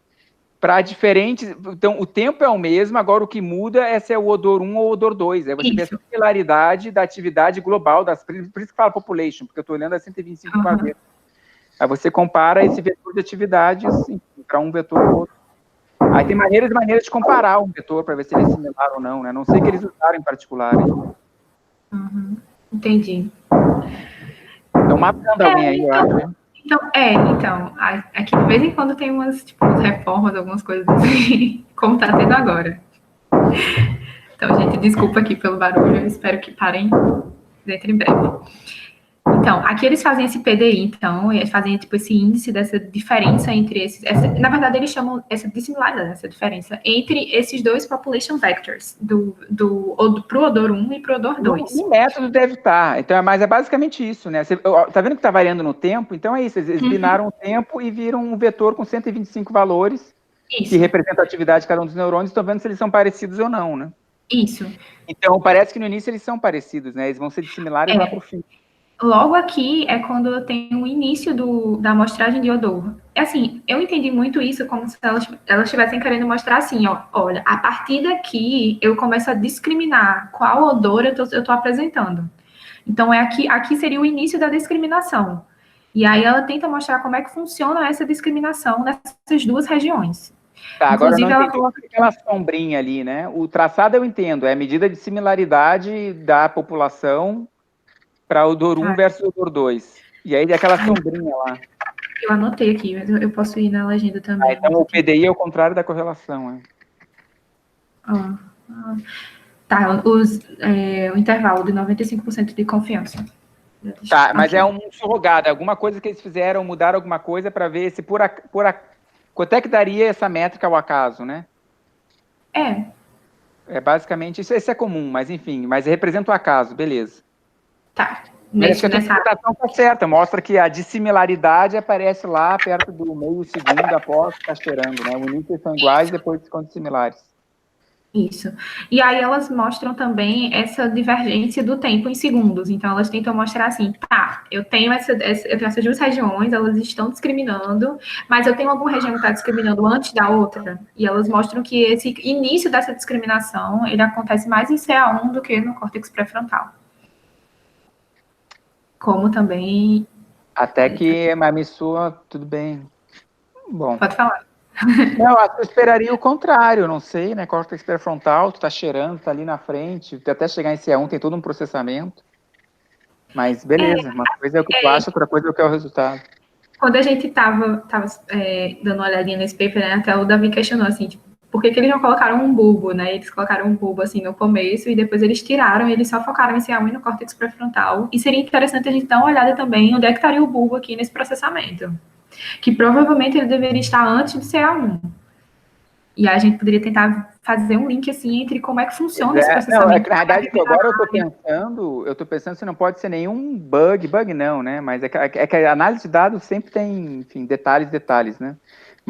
para diferentes... Então, o tempo é o mesmo, agora o que muda é se é o odor 1 ou o odor 2. Aí você vê a similaridade da atividade global, por isso que fala population, porque eu estou olhando as 125 vezes. Aí você compara esse vetor de atividades para um vetor ou outro. Aí tem maneiras e maneiras de comparar um vetor para ver se ele é similar ou não, né? Não sei o que eles usaram em particular. Entendi. Estão matando alguém aí, eu acho. Então, aqui de vez em quando tem umas reformas, algumas coisas assim, como tá tendo agora. Então, gente, desculpa aqui pelo barulho, eu espero que parem dentro em breve. Então, aqui eles fazem esse PDI, então, eles fazem tipo esse índice dessa diferença entre esses, na verdade eles chamam essa dissimilaridade, essa diferença entre esses dois population vectors, pro odor 1 e pro odor 2. O método deve estar, então, mas é basicamente isso, né? Você, tá vendo que está variando no tempo? Então é isso, eles binaram o tempo e viram um vetor com 125 valores, que representam a atividade de cada um dos neurônios, estão vendo se eles são parecidos ou não, né? Isso. Então, parece que no início eles são parecidos, né? Eles vão ser dissimilares lá para o fim. Logo aqui é quando eu tenho o início da amostragem de odor. É assim, eu entendi muito isso como se elas estivessem querendo mostrar assim, ó, olha, a partir daqui eu começo a discriminar qual odor eu tô apresentando. Então, aqui seria o início da discriminação. E aí ela tenta mostrar como é que funciona essa discriminação nessas duas regiões. Tá, agora inclusive, ela coloca aquela sombrinha ali, né? O traçado eu entendo, é a medida de similaridade da população para odor 1 versus odor 2. E aí aquela sombrinha lá. Eu anotei aqui, mas eu posso ir na legenda também. Então o PDI é o contrário da correlação. Tá, o intervalo de 95% de confiança. Tá, mas é um surrogado, alguma coisa que eles fizeram, mudaram alguma coisa para ver se quanto é que daria essa métrica ao acaso, né? É basicamente, isso é comum, mas enfim, mas representa o acaso, beleza. Tá. Nessa interpretação tá certa, mostra que a dissimilaridade aparece lá perto do meio segundo após ficar cheirando, né? O início são iguais, depois ficam dissimilares. Isso. E aí elas mostram também essa divergência do tempo em segundos. Então, elas tentam mostrar assim, tá, eu tenho essas duas regiões, elas estão discriminando, mas eu tenho alguma região que está discriminando antes da outra. E elas mostram que esse início dessa discriminação, ele acontece mais em CA1 do que no córtex pré-frontal. Como também... Até que a me soa tudo bem. Bom. Pode falar. Não, acho que eu esperaria o contrário, não sei, né? Córtex pré-frontal, tu tá cheirando, tá ali na frente, até chegar em C1 tem todo um processamento. Mas beleza, uma coisa é o que tu acha, outra coisa é o que é o resultado. Quando a gente tava dando uma olhadinha nesse paper, né, até o Davi questionou, assim, tipo, por que eles não colocaram um bulbo, né? Eles colocaram um bulbo, assim, no começo, e depois eles tiraram, e eles só focaram em C1 e no córtex pré-frontal. E seria interessante a gente dar uma olhada também onde é que estaria o bulbo aqui nesse processamento. Que provavelmente ele deveria estar antes de CA1. E aí a gente poderia tentar fazer um link, assim, entre como é que funciona esse processamento. Não, é que, na verdade, agora eu tô pensando se não pode ser nenhum bug não, né? Mas é que a análise de dados sempre tem, enfim, detalhes, né?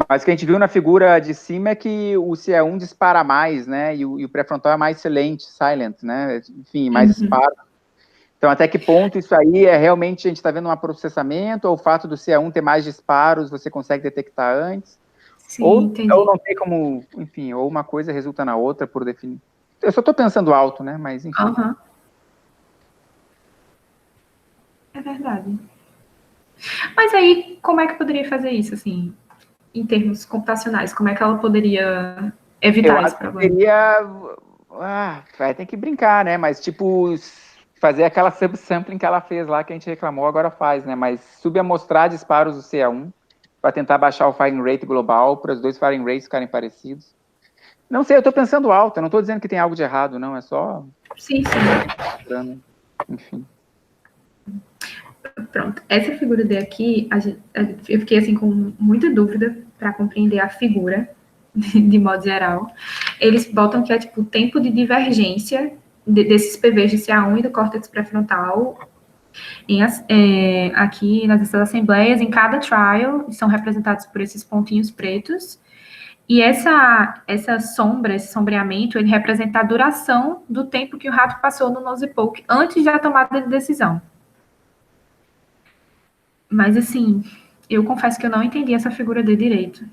Mas o que a gente viu na figura de cima é que o CE1 dispara mais, né? E o pré-frontal é mais silent, né? Enfim, mais disparo. Então, até que ponto isso aí é realmente, a gente está vendo um processamento, ou o fato do CE1 ter mais disparos, você consegue detectar antes? Sim, ou entendi. não tem como, enfim, ou uma coisa resulta na outra por definir. Eu só estou pensando alto, né? Mas, enfim. Uhum. É verdade. Mas aí, como é que poderia fazer isso, assim, em termos computacionais? Como é que ela poderia evitar esse problema? Vai ter que brincar, né? Mas, tipo, fazer aquela subsampling que ela fez lá, que a gente reclamou, agora faz, né? Mas subamostrar disparos do CA1 para tentar baixar o firing rate global, para os dois firing rates ficarem parecidos. Não sei, eu estou pensando alto, eu não estou dizendo que tem algo de errado, não, é só... Sim. Enfim. Pronto, essa figura daqui, eu fiquei assim com muita dúvida para compreender a figura, de modo geral. Eles botam que é tipo o tempo de divergência desses PVs de CA1 e do córtex pré-frontal aqui nessas assembleias, em cada trial, são representados por esses pontinhos pretos. E essa sombra, esse sombreamento, ele representa a duração do tempo que o rato passou no nose poke antes da tomada de decisão. Mas, assim, eu confesso que eu não entendi essa figura de direito.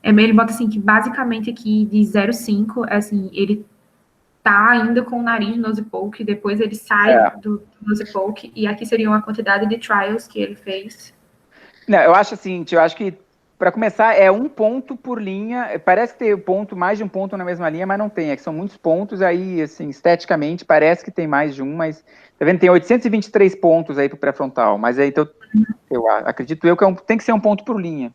Ele bota, assim, que basicamente aqui de 0,5, assim, ele tá ainda com o nariz no nose poke, depois ele sai do nose poke, e aqui seria uma quantidade de trials que ele fez. Não, eu acho assim, eu acho que, para começar, é um ponto por linha, parece que tem ponto, mais de um ponto na mesma linha, mas não tem, é que são muitos pontos, aí, assim, esteticamente, parece que tem mais de um, mas, tá vendo, tem 823 pontos aí pro pré-frontal, mas aí, então, eu acredito que tem que ser um ponto por linha.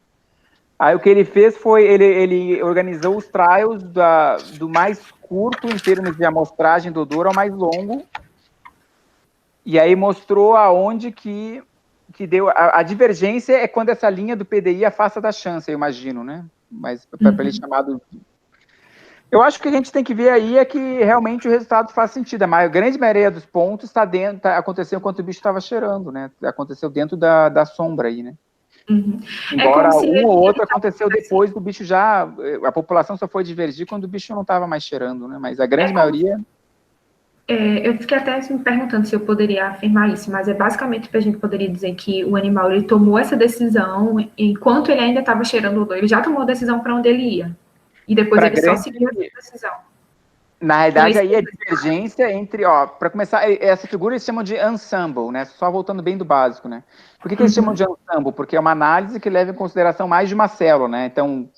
Aí o que ele fez foi, ele organizou os trials do mais curto, em termos de amostragem do odor, ao mais longo, e aí mostrou aonde que deu, a divergência é quando essa linha do PDI afasta da chance, eu imagino, né? Mas para ele chamado... Eu acho que a gente tem que ver aí é que realmente o resultado faz sentido. A grande maioria dos pontos aconteceu enquanto o bicho estava cheirando, né? Aconteceu dentro da sombra aí, né? Embora um ou outro aconteceu depois do bicho já... A população só foi divergir quando o bicho não estava mais cheirando, né? Mas a grande maioria... eu fiquei até me perguntando se eu poderia afirmar isso, mas é basicamente que a gente poderia dizer que o animal ele tomou essa decisão enquanto ele ainda estava cheirando o odor, ele já tomou a decisão para onde ele ia. E depois ele só seguiu essa decisão. Na realidade, aí a divergência entre, para começar, essa figura eles chamam de ensemble, né? Só voltando bem do básico, né? Por que eles chamam de ensemble? Porque é uma análise que leva em consideração mais de uma célula, né? Então,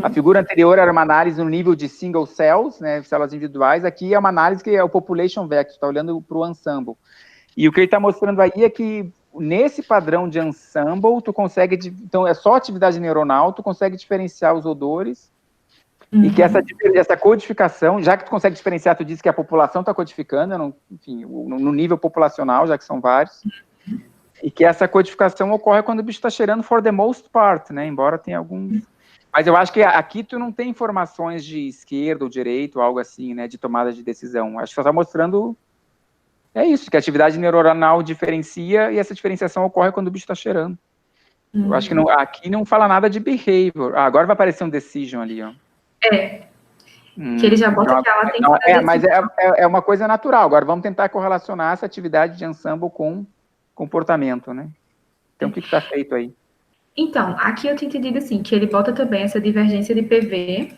a figura anterior era uma análise no nível de single cells, né? Células individuais. Aqui é uma análise que é o population vector, está olhando para o ensemble. E o que ele está mostrando aí é que nesse padrão de ensemble, tu consegue, então é só atividade neuronal, tu consegue diferenciar os odores. E que essa codificação, já que tu consegue diferenciar, tu disse que a população está codificando, enfim, no nível populacional, já que são vários, e que essa codificação ocorre quando o bicho está cheirando for the most part, né, embora tenha alguns... Mas eu acho que aqui tu não tem informações de esquerda ou direita, ou algo assim, né, de tomada de decisão. Acho que só está mostrando, isso, que a atividade neuronal diferencia, e essa diferenciação ocorre quando o bicho está cheirando. Eu acho que aqui não fala nada de behavior. Agora vai aparecer um decision ali, ó. Que ele já bota que ela tem que mas é uma coisa natural. Agora vamos tentar correlacionar essa atividade de ensemble com comportamento, né? Então, o que está feito aí? Então, aqui eu tinha entendido assim, que ele bota também essa divergência de PV,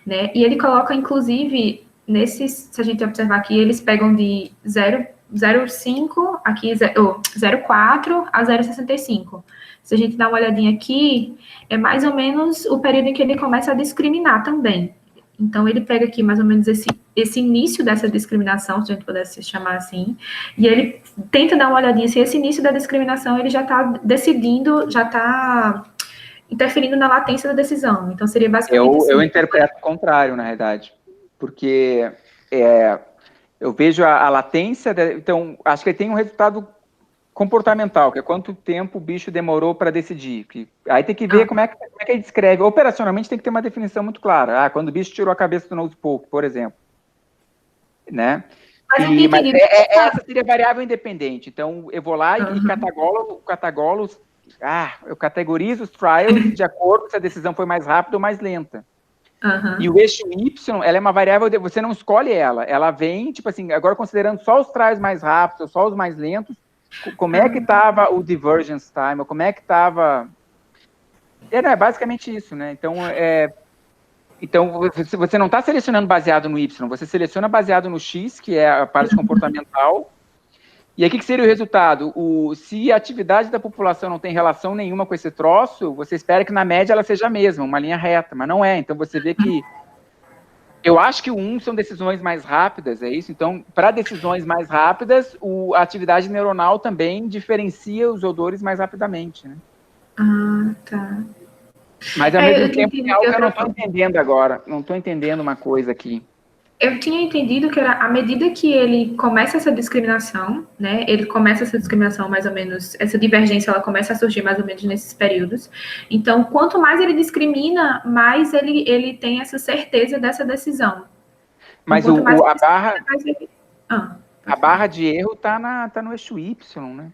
né? E ele coloca, inclusive, se a gente observar aqui, eles pegam de 0,5, aqui 0,4 a 0,65. Se a gente dá uma olhadinha aqui, é mais ou menos o período em que ele começa a discriminar também. Então, ele pega aqui mais ou menos esse início dessa discriminação, se a gente pudesse chamar assim, e ele tenta dar uma olhadinha se esse início da discriminação ele já está decidindo, já está interferindo na latência da decisão. Então, seria basicamente assim. Eu interpreto o contrário, na verdade, porque eu vejo a latência, então, acho que ele tem um resultado comportamental, que é quanto tempo o bicho demorou para decidir. Aí tem que ver como é que ele descreve. Operacionalmente tem que ter uma definição muito clara. Quando o bicho tirou a cabeça do nosepoke, por exemplo. Né? Mas essa seria variável independente. Então, eu vou lá e catagolo, eu categorizo os trials de acordo se a decisão foi mais rápida ou mais lenta. E o eixo Y, ela é uma variável, você não escolhe ela vem, tipo assim, agora considerando só os trials mais rápidos, só os mais lentos, como é que estava o divergence time, ou como é que estava... É basicamente isso, né? Então, você não está selecionando baseado no Y, você seleciona baseado no X, que é a parte comportamental. E aí, o que seria o resultado? Se a atividade da população não tem relação nenhuma com esse troço, você espera que na média ela seja a mesma, uma linha reta, mas não é. Então, você vê que... Eu acho que o 1 são decisões mais rápidas, é isso? Então, para decisões mais rápidas, a atividade neuronal também diferencia os odores mais rapidamente, né? Tá. Mas, ao mesmo tempo, tem algo que eu não estou entendendo agora. Não estou entendendo uma coisa aqui. Eu tinha entendido que era à medida que ele começa essa discriminação, né? Ele começa essa discriminação mais ou menos, essa divergência, ela começa a surgir mais ou menos nesses períodos. Então, quanto mais ele discrimina, mais ele tem essa certeza dessa decisão. Mas a barra de erro tá no eixo Y, né?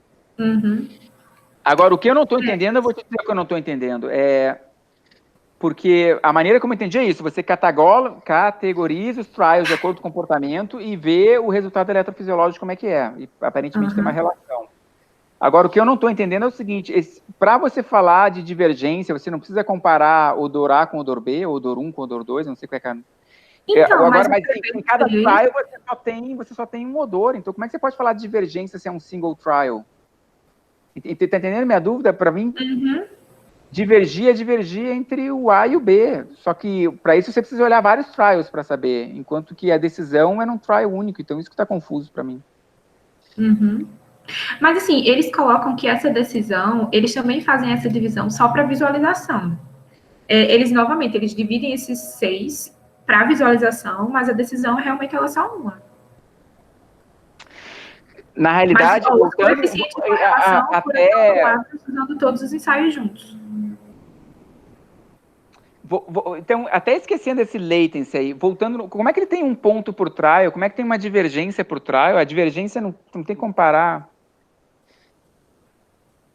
Agora, o que eu não estou entendendo, eu vou te dizer o que eu não estou entendendo. Porque a maneira como eu entendi é isso, você categoriza os trials de acordo com o comportamento e vê o resultado eletrofisiológico como é que é. E aparentemente tem uma relação. Agora, o que eu não estou entendendo é o seguinte, para você falar de divergência, você não precisa comparar odor A com odor B, odor 1 com odor 2, não sei qual é que é. Então, mas em cada trial você só tem um odor, então como é que você pode falar de divergência se é um single trial? Tá entendendo minha dúvida? Para mim... Divergir entre o A e o B. Só que, para isso, você precisa olhar vários trials para saber, enquanto que a decisão é num trial único. Então, isso que está confuso para mim. Mas, assim, eles colocam que essa decisão, eles também fazem essa divisão só para visualização. Eles dividem esses 6 para visualização, mas a decisão, realmente, ela é só uma. Na realidade, usando todos os ensaios juntos. Então, até esquecendo esse latency aí, voltando, como é que ele tem um ponto por trial? Como é que tem uma divergência por trial? A divergência não tem que comparar.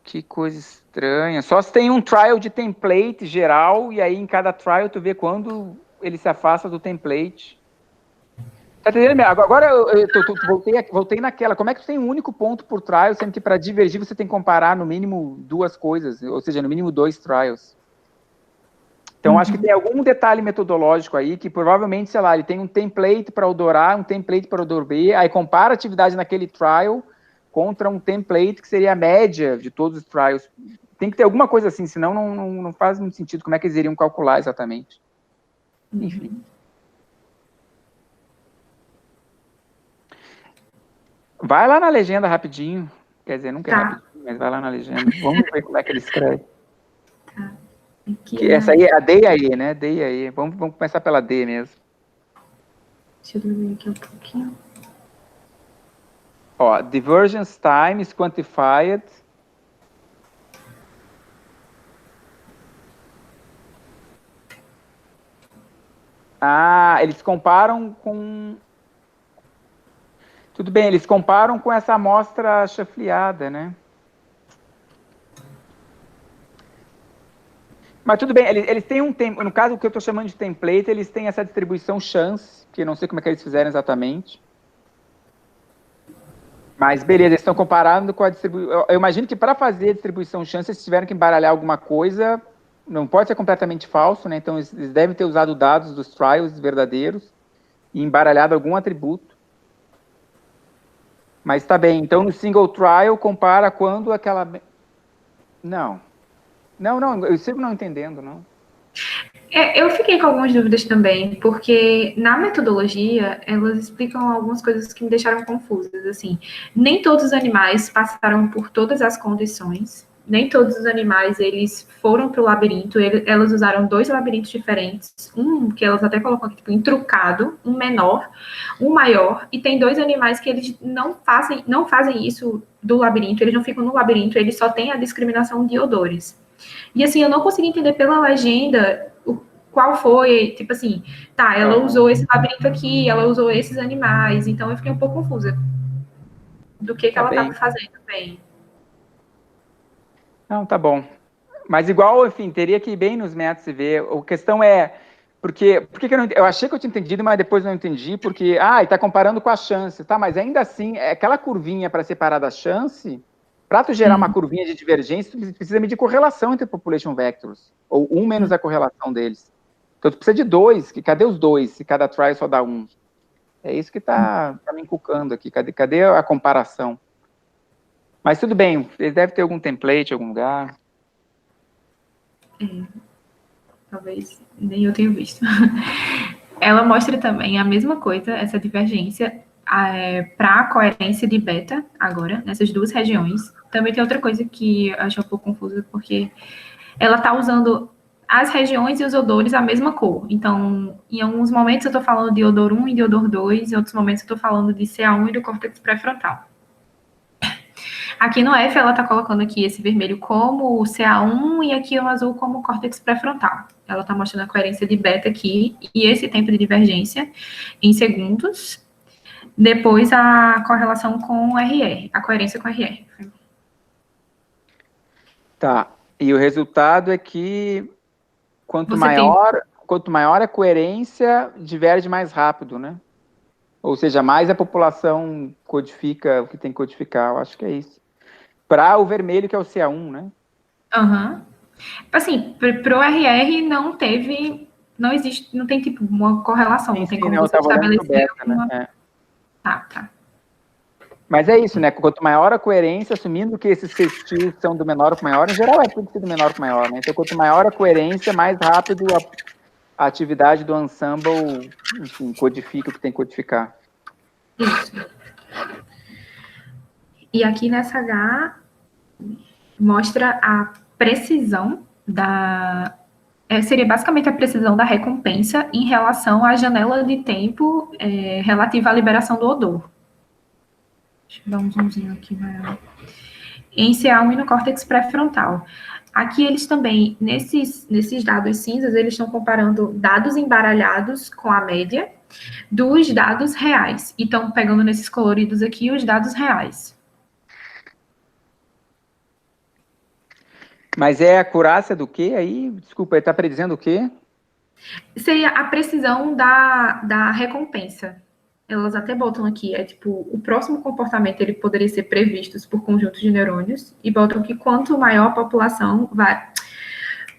Que coisa estranha. Só se tem um trial de template geral, e aí em cada trial tu vê quando ele se afasta do template. Tá entendendo? Agora eu voltei naquela. Como é que tu tem um único ponto por trial, sendo que para divergir você tem que comparar no mínimo 2 coisas, ou seja, no mínimo 2 trials? Então, acho que tem algum detalhe metodológico aí que provavelmente, sei lá, ele tem um template para odor A, um template para odor B, aí compara a atividade naquele trial contra um template que seria a média de todos os trials. Tem que ter alguma coisa assim, senão não faz muito sentido. Como é que eles iriam calcular exatamente? Enfim. Vai lá na legenda rapidinho. Quer dizer, nunca é rapidinho, mas vai lá na legenda. Vamos ver como é que ele escreve. Essa aí é a D e a E, né? D e a E. Vamos começar pela D mesmo. Deixa eu ver aqui um pouquinho. Ó, divergence time is quantified. Eles comparam com... Tudo bem, eles comparam com essa amostra chafleada, né? Mas tudo bem, eles têm um tempo, no caso, o que eu estou chamando de template, eles têm essa distribuição chance, que eu não sei como é que eles fizeram exatamente. Mas beleza, eles estão comparando com a distribuição. Eu imagino que para fazer a distribuição chance, eles tiveram que embaralhar alguma coisa, não pode ser completamente falso, né? Então eles devem ter usado dados dos trials verdadeiros e embaralhado algum atributo. Mas tá bem, então no single trial compara quando aquela... Não. Não, eu sigo não entendendo, não. Eu fiquei com algumas dúvidas também, porque na metodologia elas explicam algumas coisas que me deixaram confusas. Assim, nem todos os animais passaram por todas as condições, nem todos os animais eles foram para o labirinto. Elas usaram 2 labirintos diferentes, um que elas até colocam aqui tipo truncado, um menor, um maior, e tem 2 animais que eles não fazem isso do labirinto, eles não ficam no labirinto, eles só têm a discriminação de odores. E assim, eu não consegui entender pela legenda qual foi, tipo assim, tá, ela usou esse labirinto aqui, ela usou esses animais, então eu fiquei um pouco confusa do que ela estava fazendo bem. Não, tá bom. Mas igual, enfim, teria que ir bem nos métodos e ver. A questão é, por que eu não entendi? Eu achei que eu tinha entendido, mas depois não entendi, porque, está comparando com a chance, tá? Mas ainda assim, aquela curvinha para separar da chance, para tu gerar uma curvinha de divergência, tu precisa medir correlação entre population vectors, ou um menos a correlação deles. Então, tu precisa de 2, cadê os 2, se cada try só dá 1? É isso que tá me encucando aqui, cadê a comparação? Mas tudo bem, ele deve ter algum template em algum lugar. Talvez nem eu tenha visto. Ela mostra também a mesma coisa, essa divergência, para a coerência de beta, agora, nessas 2 regiões. Também tem outra coisa que eu acho um pouco confusa, porque ela está usando as regiões e os odores a mesma cor. Então, em alguns momentos eu estou falando de odor 1 e de odor 2, em outros momentos eu estou falando de CA1 e do córtex pré-frontal. Aqui no F, ela está colocando aqui esse vermelho como o CA1 e aqui o azul como o córtex pré-frontal. Ela está mostrando a coerência de beta aqui e esse tempo de divergência em segundos. Depois, a correlação com RR, a coerência com RR. Tá, e o resultado é que quanto maior a coerência, diverge mais rápido, né? Ou seja, mais a população codifica o que tem que codificar, eu acho que é isso. Para o vermelho, que é o CA1, né? Assim, para o RR não existe, não tem tipo uma correlação, não tem como você estabelecer uma... Tá. Mas é isso, né? Quanto maior a coerência, assumindo que esses festivos são do menor para maior, em geral é tudo do menor para maior, né? Então, quanto maior a coerência, mais rápido a atividade do ensemble, enfim, codifica o que tem que codificar. Isso. E aqui nessa H mostra a precisão seria basicamente a precisão da recompensa em relação à janela de tempo relativa à liberação do odor. Deixa eu dar um zoomzinho aqui maior. Em CA1 e no córtex pré-frontal. Aqui eles também, nesses dados cinzas, eles estão comparando dados embaralhados com a média dos dados reais. E estão pegando nesses coloridos aqui os dados reais. Mas é a acurácia do quê aí? Desculpa, ele está predizendo o quê? Seria a precisão da recompensa. Elas até botam aqui, tipo, o próximo comportamento ele poderia ser previsto por conjuntos de neurônios, e botam que quanto maior a população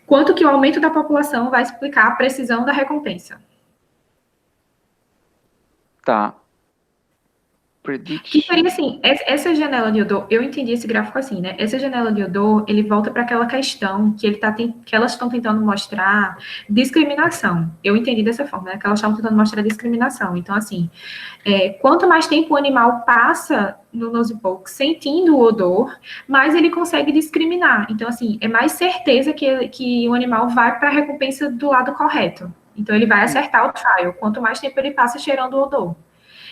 quanto que o aumento da população vai explicar a precisão da recompensa. Tá. Que seria assim, essa janela de odor, eu entendi esse gráfico assim, né? Essa janela de odor, ele volta para aquela questão que elas estão tentando mostrar discriminação. Eu entendi dessa forma, né? Que elas estão tentando mostrar discriminação. Então, assim, quanto mais tempo o animal passa no nosepokes sentindo o odor, mais ele consegue discriminar. Então, assim, é mais certeza que o animal vai para a recompensa do lado correto. Então, ele vai acertar o trial, quanto mais tempo ele passa cheirando o odor.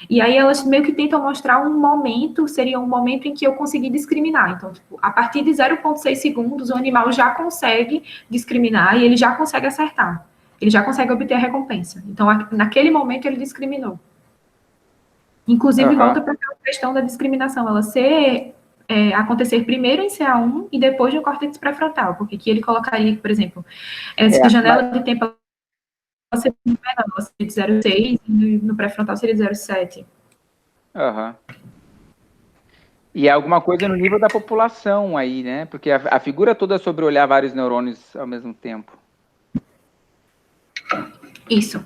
E aí elas meio que tentam mostrar um momento, seria um momento em que eu consegui discriminar. Então, tipo, a partir de 0,6 segundos, o animal já consegue discriminar e ele já consegue acertar. Ele já consegue obter a recompensa. Então, naquele momento, ele discriminou. Inclusive, volta para aquela questão da discriminação, ela acontecer primeiro em CA1 e depois no córtex pré-frontal, porque aqui ele colocaria, por exemplo, essa janela de tempo seria menor, seria de 0,6 e no pré-frontal seria de 0,7. E é alguma coisa no nível da população aí, né? Porque a figura toda é sobre olhar vários neurônios ao mesmo tempo. Isso.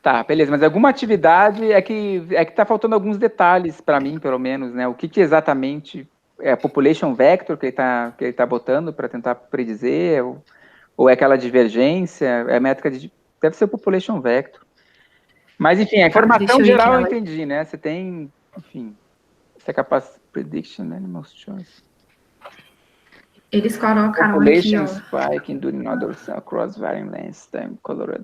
Tá, beleza, mas alguma atividade é que tá faltando alguns detalhes para mim, pelo menos, né? O que exatamente é a population vector que ele tá botando para tentar predizer, ou é aquela divergência, é a métrica deve ser o population vector. Mas, enfim, a informação geral eu entendi, né? Você tem, enfim, essa capacidade prediction, né? Animals choice. Eles colocaram Population aqui, ó. spike during other across varying lengths, time color.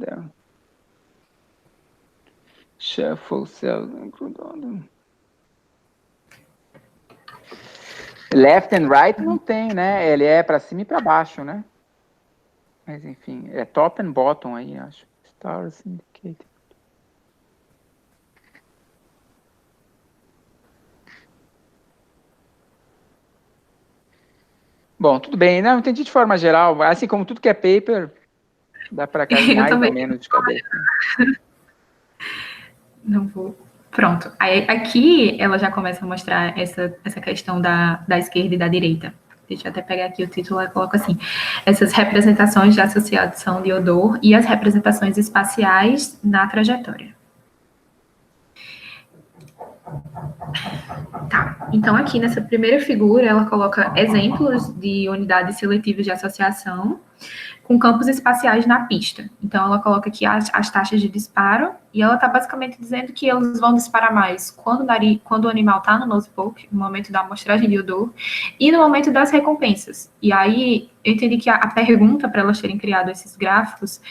Shuffle cells, including. Left and right não tem, né? Ele é para cima e para baixo, né? Mas, enfim, é top and bottom aí, acho. Stars indicated. Bom, tudo bem. Não, entendi de forma geral. Assim como tudo que é paper, dá para cair mais ou menos de cabeça. Não vou. Pronto. Aí, aqui ela já começa a mostrar essa questão da esquerda e da direita. Deixa eu até pegar aqui o título e coloco assim. Essas representações de associação de odor e as representações espaciais na trajetória. Tá, então aqui nessa primeira figura ela coloca exemplos de unidades seletivas de associação com campos espaciais na pista. Então ela coloca aqui as taxas de disparo e ela está basicamente dizendo que eles vão disparar mais quando o animal está no nose poke, no momento da amostragem de odor, e no momento das recompensas. E aí eu entendi que a pergunta para elas terem criado esses gráficos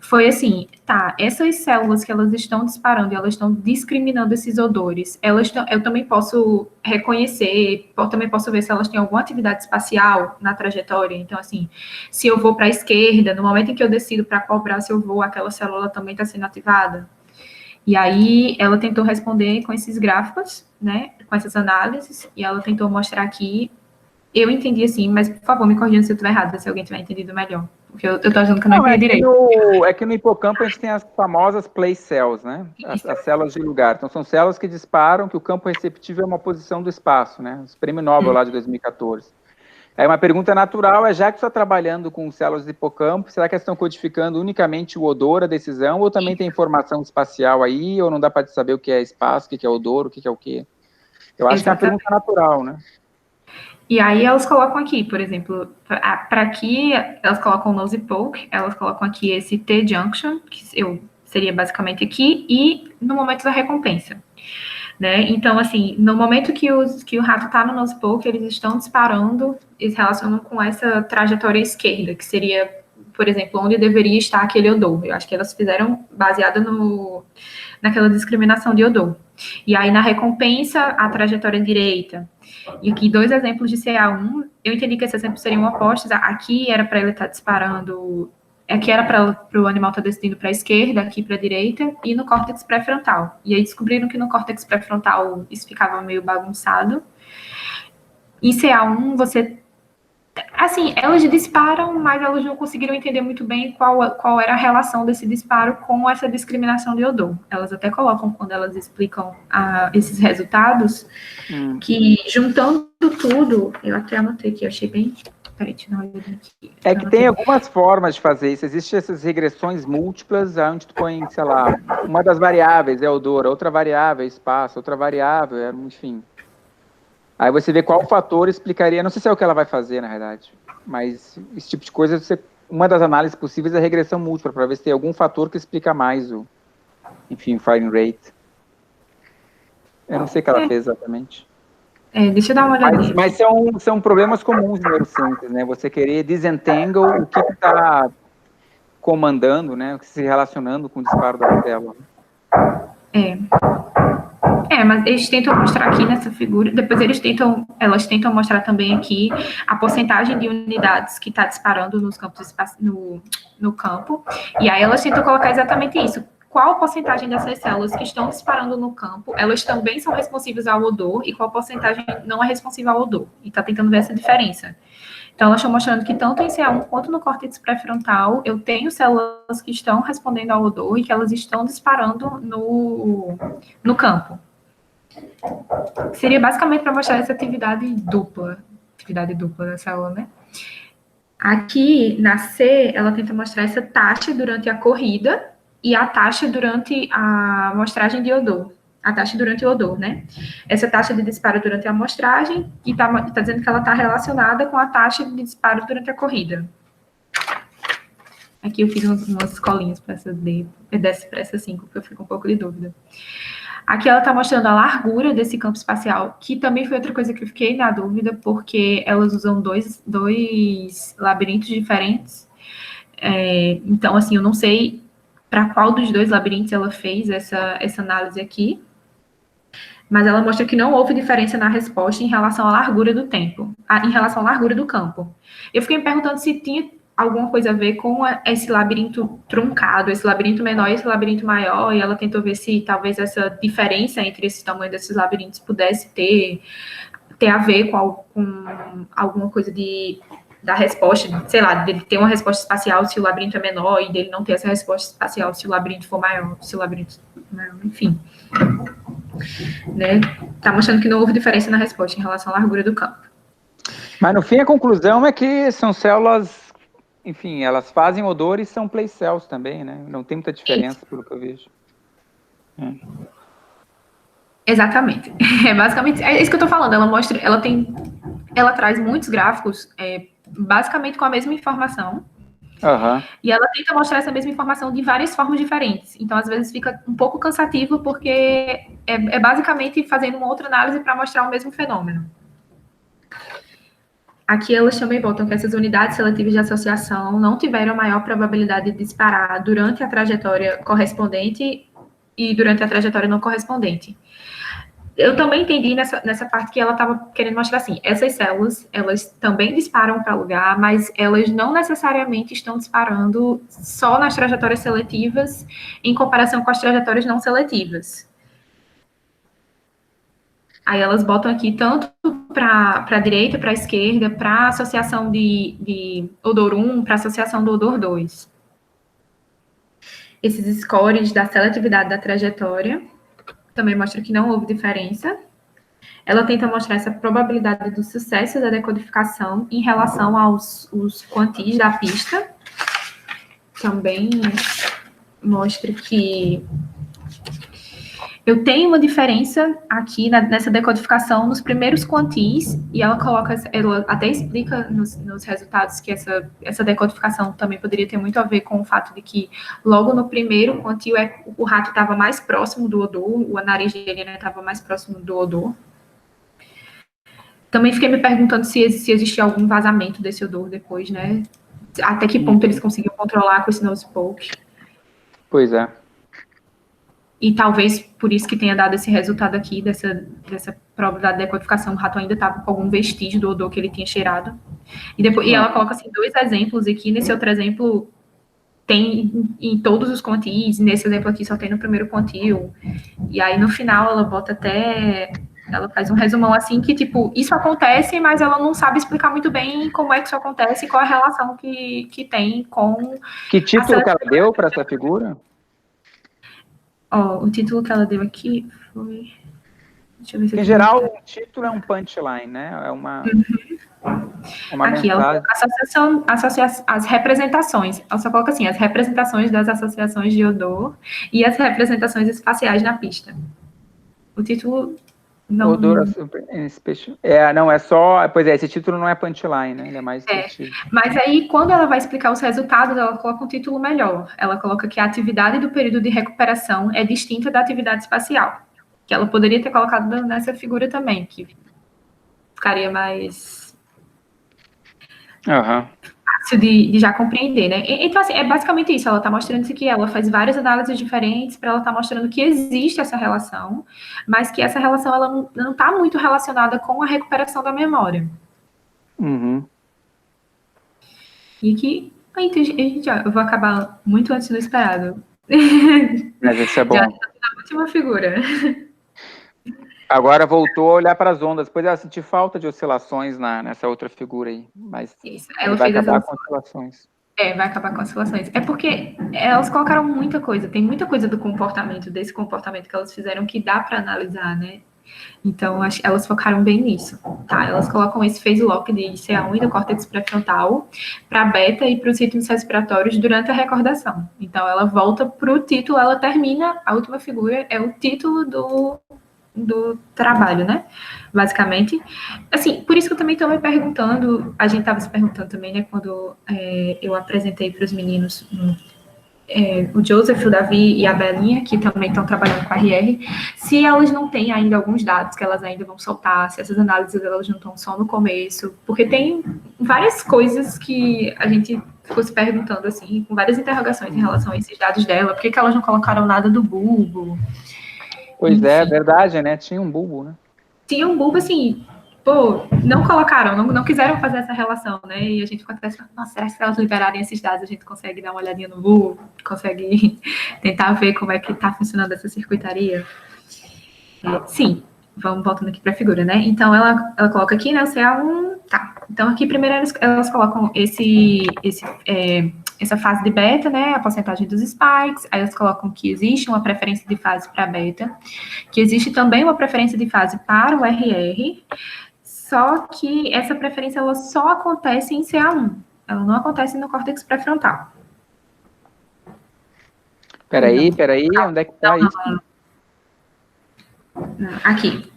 foi assim, tá, essas células que elas estão disparando e elas estão discriminando esses odores, eu também posso reconhecer, também posso ver se elas têm alguma atividade espacial na trajetória. Então, assim, se eu vou para a esquerda, no momento em que eu decido para qual braço eu vou, aquela célula também está sendo ativada. E aí ela tentou responder com esses gráficos, né, com essas análises, e ela tentou mostrar aqui. Eu entendi assim, mas por favor, me corrija se eu estiver errada, se alguém tiver entendido melhor. Porque eu tô achando que eu não entendi direito. É que no hipocampo a gente tem as famosas place cells, né? As células de lugar. Então são células que disparam que o campo receptivo é uma posição do espaço, né? Os prêmio Nobel lá de 2014. Aí uma pergunta natural é, já que você está trabalhando com células de hipocampo, será que elas estão codificando unicamente o odor, a decisão, ou também tem informação espacial aí, ou não dá para saber o que é espaço, o que é odor, o que é o quê? Eu acho que é uma pergunta natural, né? E aí elas colocam aqui, por exemplo, para aqui, elas colocam o nose poke, elas colocam aqui esse T-junction, que seria basicamente aqui, e no momento da recompensa. Né? Então, assim, no momento que o rato está no nose poke, eles estão disparando e se relacionam com essa trajetória esquerda, que seria, por exemplo, onde deveria estar aquele odor. Eu acho que elas fizeram baseado naquela discriminação de odor. E aí, na recompensa, a trajetória direita. E aqui, 2 exemplos de CA1. Eu entendi que esses exemplos seriam opostos. Aqui era para ele estar disparando... Aqui era para o animal estar decidindo para a esquerda, aqui para a direita, e no córtex pré-frontal. E aí descobriram que no córtex pré-frontal isso ficava meio bagunçado. Em CA1, você... Assim, elas disparam, mas elas não conseguiram entender muito bem qual era a relação desse disparo com essa discriminação de odor. Elas até colocam, quando elas explicam esses resultados, que juntando tudo... Eu até anotei aqui, eu achei bem... Peraí, deixa eu dar uma olhada aqui. É que tem algumas formas de fazer isso. Existem essas regressões múltiplas, onde tu põe, sei lá, uma das variáveis é odor, outra variável é espaço, outra variável é, enfim. Aí você vê qual fator explicaria, não sei se é o que ela vai fazer, na verdade, mas esse tipo de coisa, uma das análises possíveis é a regressão múltipla, para ver se tem algum fator que explica mais o firing rate. Eu não sei o que ela fez exatamente. Deixa eu dar uma olhadinha. Mas são problemas comuns de neurociências, né? Você querer disentangle o que está comandando, né? O que se relacionando com o disparo da célula. Mas eles tentam mostrar aqui nessa figura, depois elas tentam mostrar também aqui a porcentagem de unidades que está disparando nos campos no campo, e aí elas tentam colocar exatamente isso. Qual a porcentagem dessas células que estão disparando no campo, elas também são responsivas ao odor, e qual porcentagem não é responsiva ao odor. E está tentando ver essa diferença. Então, elas estão mostrando que tanto em CA1 quanto no córtex pré-frontal, eu tenho células que estão respondendo ao odor e que elas estão disparando no campo. Seria basicamente para mostrar essa atividade dupla da célula, né? Aqui, na C, ela tenta mostrar essa taxa durante a corrida, e a taxa durante a amostragem de odor. a taxa durante o odor, né? Essa taxa de disparo durante a amostragem, e tá dizendo que ela está relacionada com a taxa de disparo durante a corrida. Aqui eu fiz umas colinhas para essa 5, porque eu fico um pouco de dúvida. Aqui ela está mostrando a largura desse campo espacial, que também foi outra coisa que eu fiquei na dúvida, porque elas usam dois labirintos diferentes. Então, assim, eu não sei para qual dos dois labirintos ela fez essa análise aqui, mas ela mostra que não houve diferença na resposta em relação à largura do tempo, em relação à largura do campo. Eu fiquei me perguntando se tinha alguma coisa a ver com esse labirinto truncado, esse labirinto menor e esse labirinto maior, e ela tentou ver se talvez essa diferença entre esse tamanho desses labirintos pudesse ter a ver com alguma coisa da resposta, sei lá, dele ter uma resposta espacial se o labirinto é menor e dele não ter essa resposta espacial se o labirinto for maior, se o labirinto maior, enfim. Né? Tá mostrando que não houve diferença na resposta em relação à largura do campo. Mas no fim a conclusão é que são células, enfim, elas fazem odor e são place cells também, né? Não tem muita diferença, pelo que eu vejo. Exatamente. Basicamente, é isso que eu tô falando. Ela traz muitos gráficos, basicamente com a mesma informação. Uhum. E ela tenta mostrar essa mesma informação de várias formas diferentes. Então, às vezes, fica um pouco cansativo, porque é basicamente fazendo uma outra análise para mostrar o mesmo fenômeno. Aqui elas também botam que essas unidades seletivas de associação não tiveram maior probabilidade de disparar durante a trajetória correspondente e durante a trajetória não correspondente. Eu também entendi nessa parte que ela estava querendo mostrar assim, essas células, elas também disparam para lugar, mas elas não necessariamente estão disparando só nas trajetórias seletivas em comparação com as trajetórias não seletivas. Aí elas botam aqui tanto para a direita, para a esquerda, para a associação de odor 1, para a associação do odor 2. Esses scores da seletividade da trajetória também mostra que não houve diferença. Ela tenta mostrar essa probabilidade do sucesso da decodificação em relação aos quantis da pista. Também mostra que eu tenho uma diferença aqui nessa decodificação nos primeiros quantis, e ela até explica nos resultados que essa decodificação também poderia ter muito a ver com o fato de que logo no primeiro quantil o rato estava mais próximo do odor, o nariz dele estava mais próximo do odor. Também fiquei me perguntando se existia algum vazamento desse odor depois, né? Até que ponto eles conseguiam controlar com esse nose poke. Pois é. E talvez por isso que tenha dado esse resultado aqui, dessa probabilidade de decodificação, o rato ainda estava com algum vestígio do odor que ele tinha cheirado. E ela coloca assim, 2 exemplos aqui. Nesse outro exemplo, tem em todos os quantis, nesse exemplo aqui só tem no primeiro quantil. E aí, no final, ela faz um resumão assim, que, tipo, isso acontece, mas ela não sabe explicar muito bem como é que isso acontece e qual a relação que tem com... Que título que ela deu para essa figura? O título que ela deu aqui foi... Deixa eu ver se em geral, o título é um punchline, né? É uma aqui, mensagem. ela coloca as representações. Ela só coloca assim, as representações das associações de odor e as representações espaciais na pista. O título... Não... Odor não, é só... Pois é, esse título não é punchline, né? Ele é mais... Mas aí, quando ela vai explicar os resultados, ela coloca um título melhor. Ela coloca que a atividade do período de recuperação é distinta da atividade espacial. Que ela poderia ter colocado nessa figura também, que ficaria mais... fácil de já compreender, né? Então, assim, é basicamente isso. Ela está mostrando que ela faz várias análises diferentes para ela estar mostrando que existe essa relação, mas que essa relação ela não está muito relacionada com a recuperação da memória. E que... eu vou acabar muito antes do esperado. Mas isso é bom. Já está na última figura. Agora voltou a olhar para as ondas. Depois ela sentiu falta de oscilações nessa outra figura aí. Mas isso, ela vai fez acabar com oscilações. Vai acabar com oscilações. É porque elas colocaram muita coisa. Tem muita coisa do comportamento, desse comportamento que elas fizeram que dá para analisar, né? Então, elas focaram bem nisso, tá? Elas colocam esse phase lock de CA1 e do córtex pré-frontal para beta e para os ritmos respiratórios durante a recordação. Então, ela volta para o título, ela termina, a última figura é o título do trabalho, né? Basicamente. Assim, por isso que eu também estou me perguntando, a gente estava se perguntando também, né, quando eu apresentei para os meninos o Joseph, o Davi e a Belinha, que também estão trabalhando com a RR, se elas não têm ainda alguns dados que elas ainda vão soltar, se essas análises elas não estão só no começo, porque tem várias coisas que a gente ficou se perguntando, assim, com várias interrogações em relação a esses dados dela, por que elas não colocaram nada do bulbo? Pois Enfim. é, verdade, né? Tinha um bulbo, né? Tinha um bulbo, assim, pô, não colocaram, não quiseram fazer essa relação, né? E a gente ficou até falando, nossa, será que se elas liberarem esses dados, a gente consegue dar uma olhadinha no bulbo, consegue tentar ver como é que tá funcionando essa circuitaria? Sim, vamos voltando aqui para a figura, né? Então, ela coloca aqui, né, o CA1, tá. Então, aqui, primeiro, elas colocam essa fase de beta, né, a porcentagem dos spikes, aí elas colocam que existe uma preferência de fase para beta, que existe também uma preferência de fase para o RR, só que essa preferência, ela só acontece em CA1, ela não acontece no córtex pré-frontal. Peraí, onde é que tá isso? Aqui.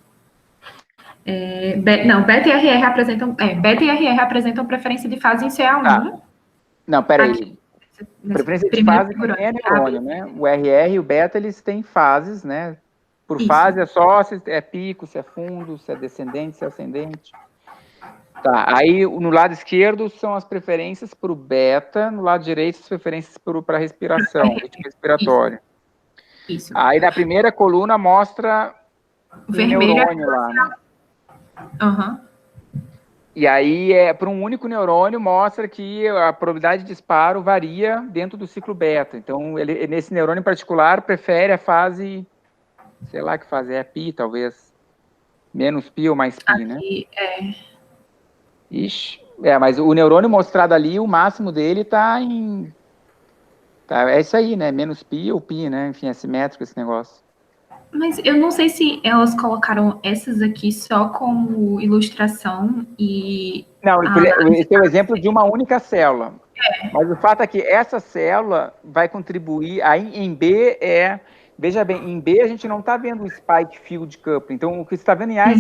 Beta e RR apresentam preferência de fase em CA1. Ah, não, peraí. Aqui, preferência de fase é neurônio, né? O RR e o beta, eles têm fases, né? Por Isso. fase é só se é pico, se é fundo, se é descendente, se é ascendente. Tá, aí no lado esquerdo são as preferências para o beta, no lado direito as preferências para respiração, ritmo respiratório. Isso. Aí na primeira coluna mostra o neurônio lá, né? Uhum. E aí, para um único neurônio, mostra que a probabilidade de disparo varia dentro do ciclo beta. Então, ele, nesse neurônio em particular, prefere a fase, sei lá que fase é, pi, talvez. Menos pi ou mais pi, né? Ixi, mas o neurônio mostrado ali, o máximo dele tá em... é isso aí, né? Menos pi ou pi, né? Enfim, é simétrico esse negócio. Mas eu não sei se elas colocaram essas aqui só como ilustração e... Não, esse é o exemplo de uma única célula. Mas o fato é que essa célula vai contribuir... Aí em B Veja bem, em B a gente não está vendo o spike field coupling. Então, o que você está vendo em A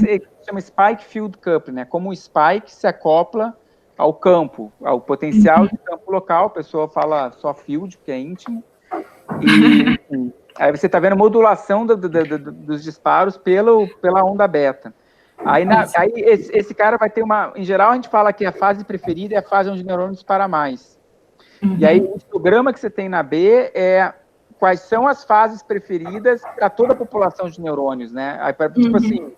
chama spike field coupling, né? Como o spike se acopla ao campo, ao potencial de campo local. A pessoa fala só field, porque é íntimo. E... Aí você está vendo modulação dos disparos pela onda beta. Aí esse cara vai ter uma... Em geral, a gente fala que a fase preferida é a fase onde o neurônio dispara mais. E aí, o histograma que você tem na B é quais são as fases preferidas para toda a população de neurônios, né? Aí, tipo assim,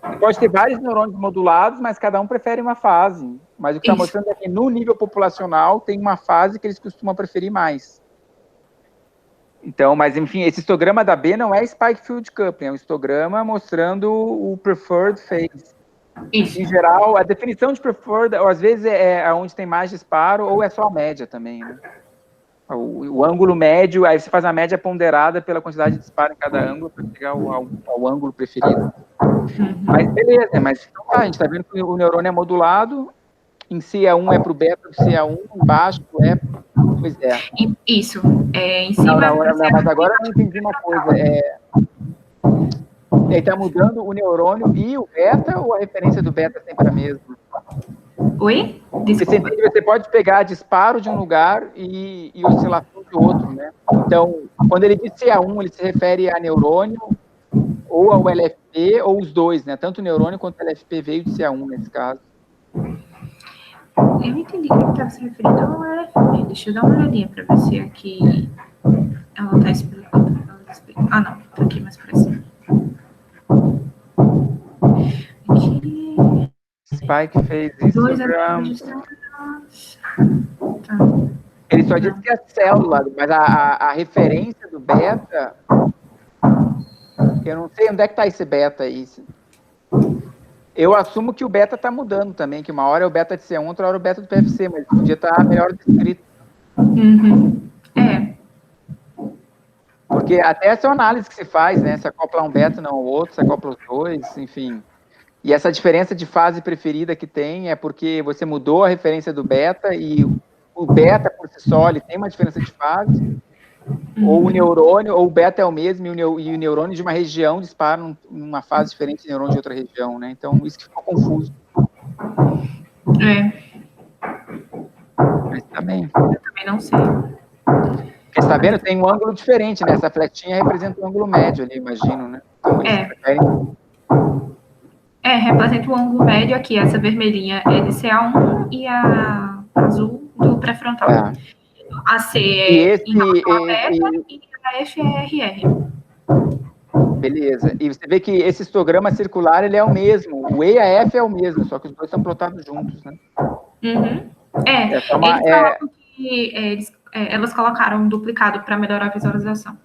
você pode ter vários neurônios modulados, mas cada um prefere uma fase. Mas o que está mostrando é que no nível populacional tem uma fase que eles costumam preferir mais. Então, mas enfim, esse histograma da B não é spike field coupling, é um histograma mostrando o preferred phase. Em geral, a definição de preferred, ou às vezes é onde tem mais disparo, ou é só a média também, né? O ângulo médio, aí você faz a média ponderada pela quantidade de disparo em cada ângulo para chegar ao ângulo preferido. Mas beleza, mas então, a gente está vendo que o neurônio é modulado, em CA1 é para o beta do CA1, embaixo é... Pois é. Isso. Em cima... Não, mas agora eu não entendi uma coisa. Ele está mudando o neurônio e o beta, ou a referência do beta é sempre a mesma? Oi? Desculpa. Você pode pegar disparo de um lugar e oscilação de outro, né? Então, quando ele diz CA1, ele se refere a neurônio, ou ao LFP, ou os dois, né? Tanto o neurônio quanto o LFP veio de CA1 nesse caso. Eu entendi que ele estava se referindo ao LFP. Deixa eu dar uma olhadinha para ver se aqui ela está explicando. Ah, não. Está aqui mais para cima. Aqui. Spike fez histograma. Tá. Ele só disse que é célula, mas a referência do beta... Eu não sei onde é que está esse beta aí. Eu assumo que o beta está mudando também, que uma hora é o beta de C1, outra hora é o beta do PFC, mas podia estar melhor descrito. É. Porque Porque até essa é uma análise que se faz, né? Se acopla um beta, não o outro, se acopla os dois, enfim. E essa diferença de fase preferida que tem é porque você mudou a referência do beta e o beta por si só ele tem uma diferença de fase, ou o neurônio, ou o beta é o mesmo e o neurônio de uma região dispara numa fase diferente do neurônio de outra região, né? Então, isso que ficou confuso. Mas tá bem. Eu também não sei. Porque você tá vendo? Tem um ângulo diferente, né? Essa fletinha representa o ângulo médio ali, imagino, né? Então, eles preferem... representa o ângulo médio aqui. Essa vermelhinha é de CA1 e a azul do pré-frontal. A C é em relação a beta e a F é RR. Beleza. E você vê que esse histograma circular, ele é o mesmo. O E e a F é o mesmo, só que os dois estão plotados juntos, né? Eles falaram que elas colocaram um duplicado para melhorar a visualização.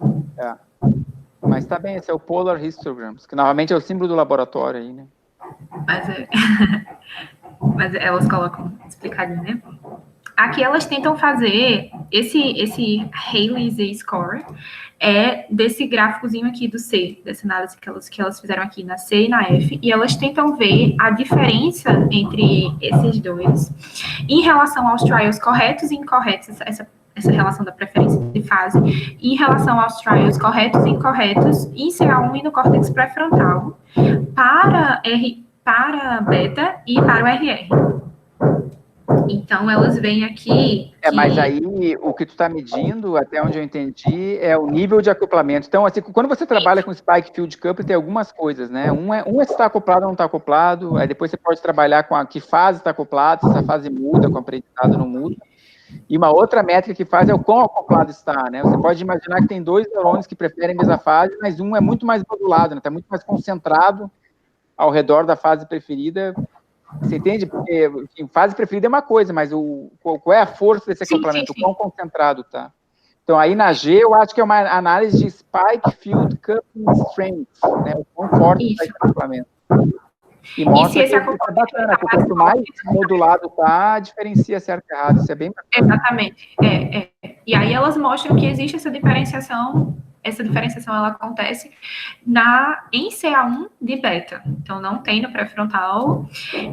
Mas tá bem, esse é o Polar Histograms, que normalmente é o símbolo do laboratório aí, né? Mas elas colocam explicadinho, né? Aqui elas tentam fazer esse Haley Z-score desse gráficozinho aqui do C, dessa análise que elas fizeram aqui na C e na F, e elas tentam ver a diferença entre esses dois em relação aos trials corretos e incorretos, essa relação da preferência de fase, em relação aos trials corretos e incorretos em CA1 e no córtex pré-frontal, para beta e para o RR. Então, elas vêm aqui... Mas aí, o que tu está medindo, até onde eu entendi, é o nível de acoplamento. Então, assim, quando você trabalha com Spike Field Coupling, tem algumas coisas, né? Um é se está acoplado ou não está acoplado, aí depois você pode trabalhar com que fase está acoplado, se essa fase muda, com o aprendizado não muda. E uma outra métrica que faz é o quão acoplado está, né? Você pode imaginar que tem dois neurônios que preferem a mesma fase, mas um é muito mais modulado, né? Está muito mais concentrado ao redor da fase preferida. Você entende? Porque, enfim, fase preferida é uma coisa, mas qual é a força desse acoplamento? O quão concentrado está? Então, aí na G, eu acho que é uma análise de Spike Field Coupling Strength, né? O quão forte está esse acoplamento. E mostra que é bacana, porque quanto mais modulado está, diferencia certo e errado. Isso é bem bacana. Exatamente. E aí elas mostram que existe essa diferenciação ela acontece em CA1 de beta. Então, não tem no pré-frontal.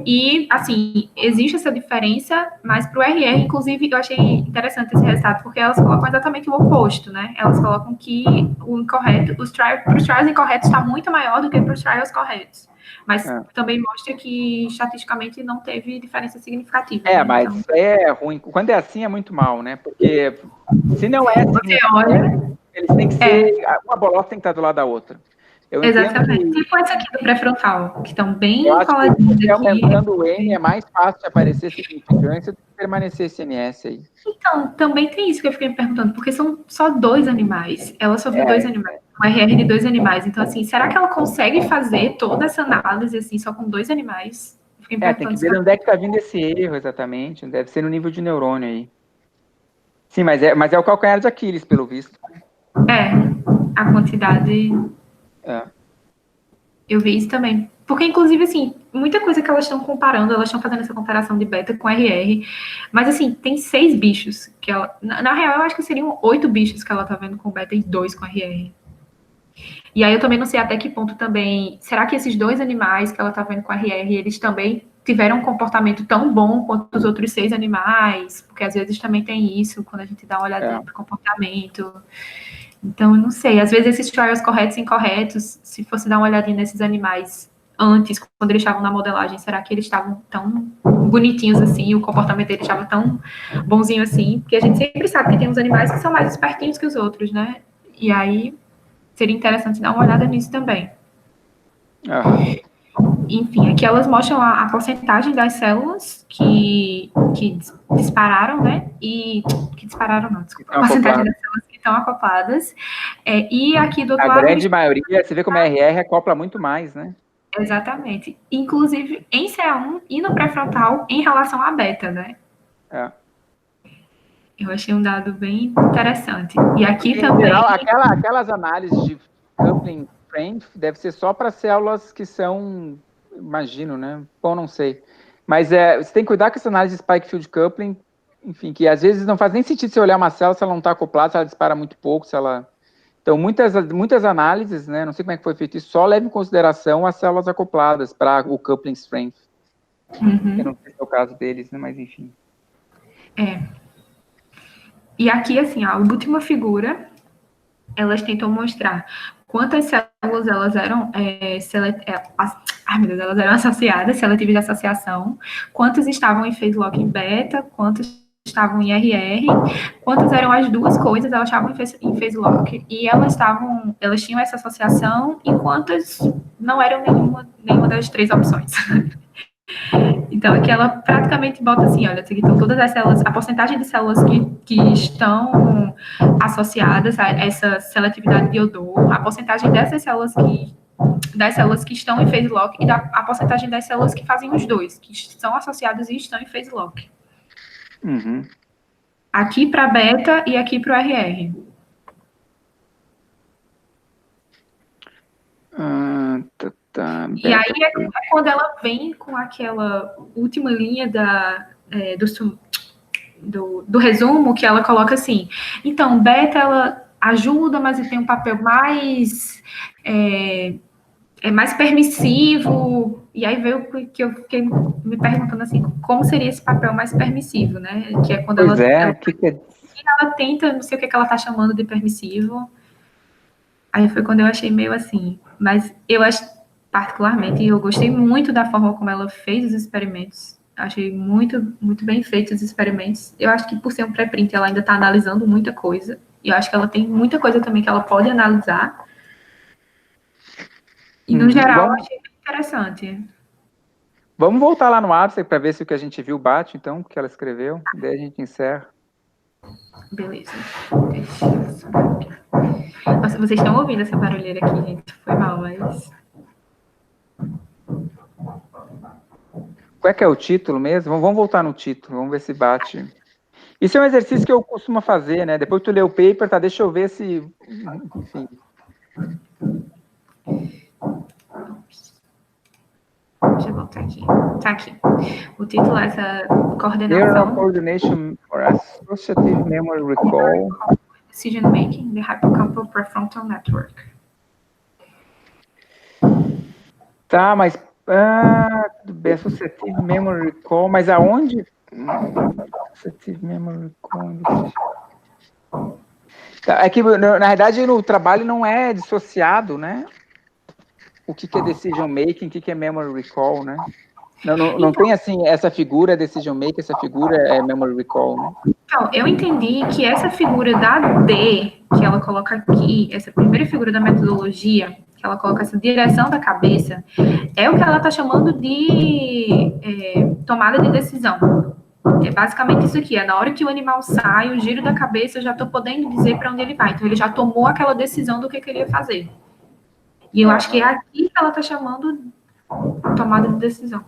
E, assim, existe essa diferença, mas para o RR, inclusive, eu achei interessante esse resultado, porque elas colocam exatamente o oposto, né? Elas colocam que o incorreto, para os trials incorretos está muito maior do que para os trials corretos. Mas também mostra que, estatisticamente, não teve diferença significativa. Mas então... é ruim. Quando é assim, é muito mal, né? Porque se não é assim, você olha... eles têm que ser... Uma bolota tem que estar do lado da outra. Exatamente. Tipo essa aqui do pré-frontal, que estão bem coladinhos aqui. Aumentando o N, é mais fácil de aparecer significância do que permanecer SMS aí. Então, também tem isso que eu fiquei me perguntando, porque são só 2 animais. Ela só viu 2 animais. Um RR de 2 animais. Então, assim, será que ela consegue fazer toda essa análise, assim, só com 2 animais? Tem que ver onde é que está vindo esse erro, exatamente. Deve ser no nível de neurônio aí. Sim, mas é o calcanhar de Aquiles, pelo visto. A quantidade... Eu vi isso também. Porque, inclusive, assim, muita coisa que elas estão comparando, elas estão fazendo essa comparação de beta com RR, mas, assim, tem 6 bichos que ela... Na real, eu acho que seriam 8 bichos que ela tá vendo com beta e 2 com RR. E aí eu também não sei até que ponto também... Será que esses 2 animais que ela tá vendo com RR, eles também tiveram um comportamento tão bom quanto os outros 6 animais? Porque, às vezes, também tem isso, quando a gente dá uma olhada pro comportamento... Então, eu não sei. Às vezes, esses trials corretos e incorretos, se fosse dar uma olhadinha nesses animais antes, quando eles estavam na modelagem, será que eles estavam tão bonitinhos assim, o comportamento deles estava tão bonzinho assim? Porque a gente sempre sabe que tem uns animais que são mais espertinhos que os outros, né? E aí, seria interessante dar uma olhada nisso também. Enfim, aqui elas mostram a porcentagem das células que dispararam, né? Que dispararam, não, desculpa. A porcentagem das células que estão acopladas. E aqui do outro lado... A grande maioria, você vê como a RR acopla muito mais, né? Exatamente. Inclusive em CA1 e no pré-frontal em relação à beta, né? Eu achei um dado bem interessante. E aqui também... Geral, aquelas análises de coupling strength deve ser só para células que são... Imagino, né? Bom, não sei. Mas você tem que cuidar com essa análise de Spike Field Coupling, enfim, que às vezes não faz nem sentido você olhar uma célula se ela não está acoplada, se ela dispara muito pouco, se ela... Então, muitas análises, né, não sei como é que foi feito isso, só levam em consideração as células acopladas para o coupling strength. Eu não sei se é o caso deles, né, mas enfim. E aqui, assim, a última figura, elas tentam mostrar quantas células elas eram elas eram associadas, seletivas de associação, quantas estavam em phase lock em beta, quantas estavam em RR, quantas eram as duas coisas, elas estavam em phase lock, e elas tinham essa associação, e quantas não eram nenhuma das três opções. Então, aqui ela praticamente bota assim, olha, aqui estão todas as células, a porcentagem de células que estão associadas a essa seletividade de odor, a porcentagem dessas células que estão em phase lock e a porcentagem das células que fazem os dois, que são associadas e estão em phase lock. Uhum. Aqui para beta e aqui para o RR. E aí é quando ela vem com aquela última linha do resumo, que ela coloca assim, então, beta, ela ajuda, mas tem um papel mais mais permissivo, e aí veio que eu fiquei me perguntando assim, como seria esse papel mais permissivo, né? Que é quando ela tenta, não sei o que ela tá chamando de permissivo. Aí foi quando eu achei meio assim, mas eu acho, particularmente, eu gostei muito da forma como ela fez os experimentos. Achei muito, muito bem feitos os experimentos. Eu acho que por ser um pré-print, ela ainda está analisando muita coisa. E eu acho que ela tem muita coisa também que ela pode analisar. E, no geral, eu achei bem interessante. Vamos voltar lá no abstract para ver se o que a gente viu bate, então, o que ela escreveu. Daí a gente encerra. Beleza. Deixa eu só... Nossa, vocês estão ouvindo essa barulheira aqui, gente? Foi mal, mas... Qual é que é o título mesmo? Vamos voltar no título, vamos ver se bate. Isso é um exercício que eu costumo fazer, né? Depois que tu lê o paper, tá? Deixa eu ver se... Enfim. Deixa eu voltar aqui. Tá aqui. O título é essa coordenação... Neural Coordination for Associative Memory Recall. Decision Making, the Hippocampal Prefrontal Network. Tá, mas... tudo bem, Associative Memory Recall, mas aonde? Associative Memory Recall... Tá, é que, na verdade, no trabalho não é dissociado, né? O que é Decision Making, o que é Memory Recall, né? Não tem, assim, essa figura Decision Making, essa figura é Memory Recall, né? Então, eu entendi que essa figura da D, que ela coloca aqui, essa primeira figura da metodologia, que ela coloca essa direção da cabeça, é o que ela está chamando de tomada de decisão. É basicamente isso aqui, na hora que o animal sai, o giro da cabeça, eu já estou podendo dizer para onde ele vai. Então, ele já tomou aquela decisão do que queria fazer. E eu acho que é aqui que ela está chamando tomada de decisão.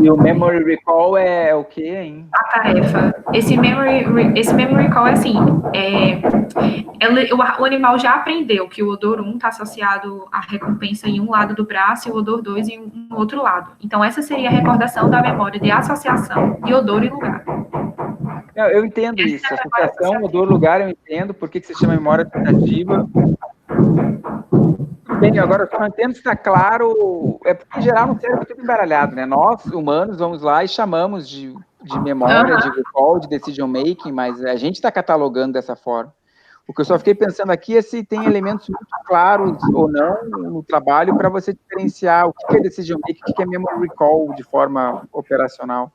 E o Memory Recall é o quê, hein? A tarefa. Esse memory Recall é assim, o animal já aprendeu que o odor 1 está associado à recompensa em um lado do braço e o odor 2 em um outro lado. Então, essa seria a recordação da memória de associação de odor e lugar. Eu entendo isso. Associação, odor, lugar, eu entendo. Por que se chama memória associativa? Bem, agora eu só não entendo se está claro, porque em geral no cérebro é tudo embaralhado, né? Nós, humanos, vamos lá e chamamos de memória, de recall, de decision making, mas a gente está catalogando dessa forma. O que eu só fiquei pensando aqui é se tem elementos muito claros ou não no trabalho para você diferenciar o que é decision making, o que é memory recall de forma operacional.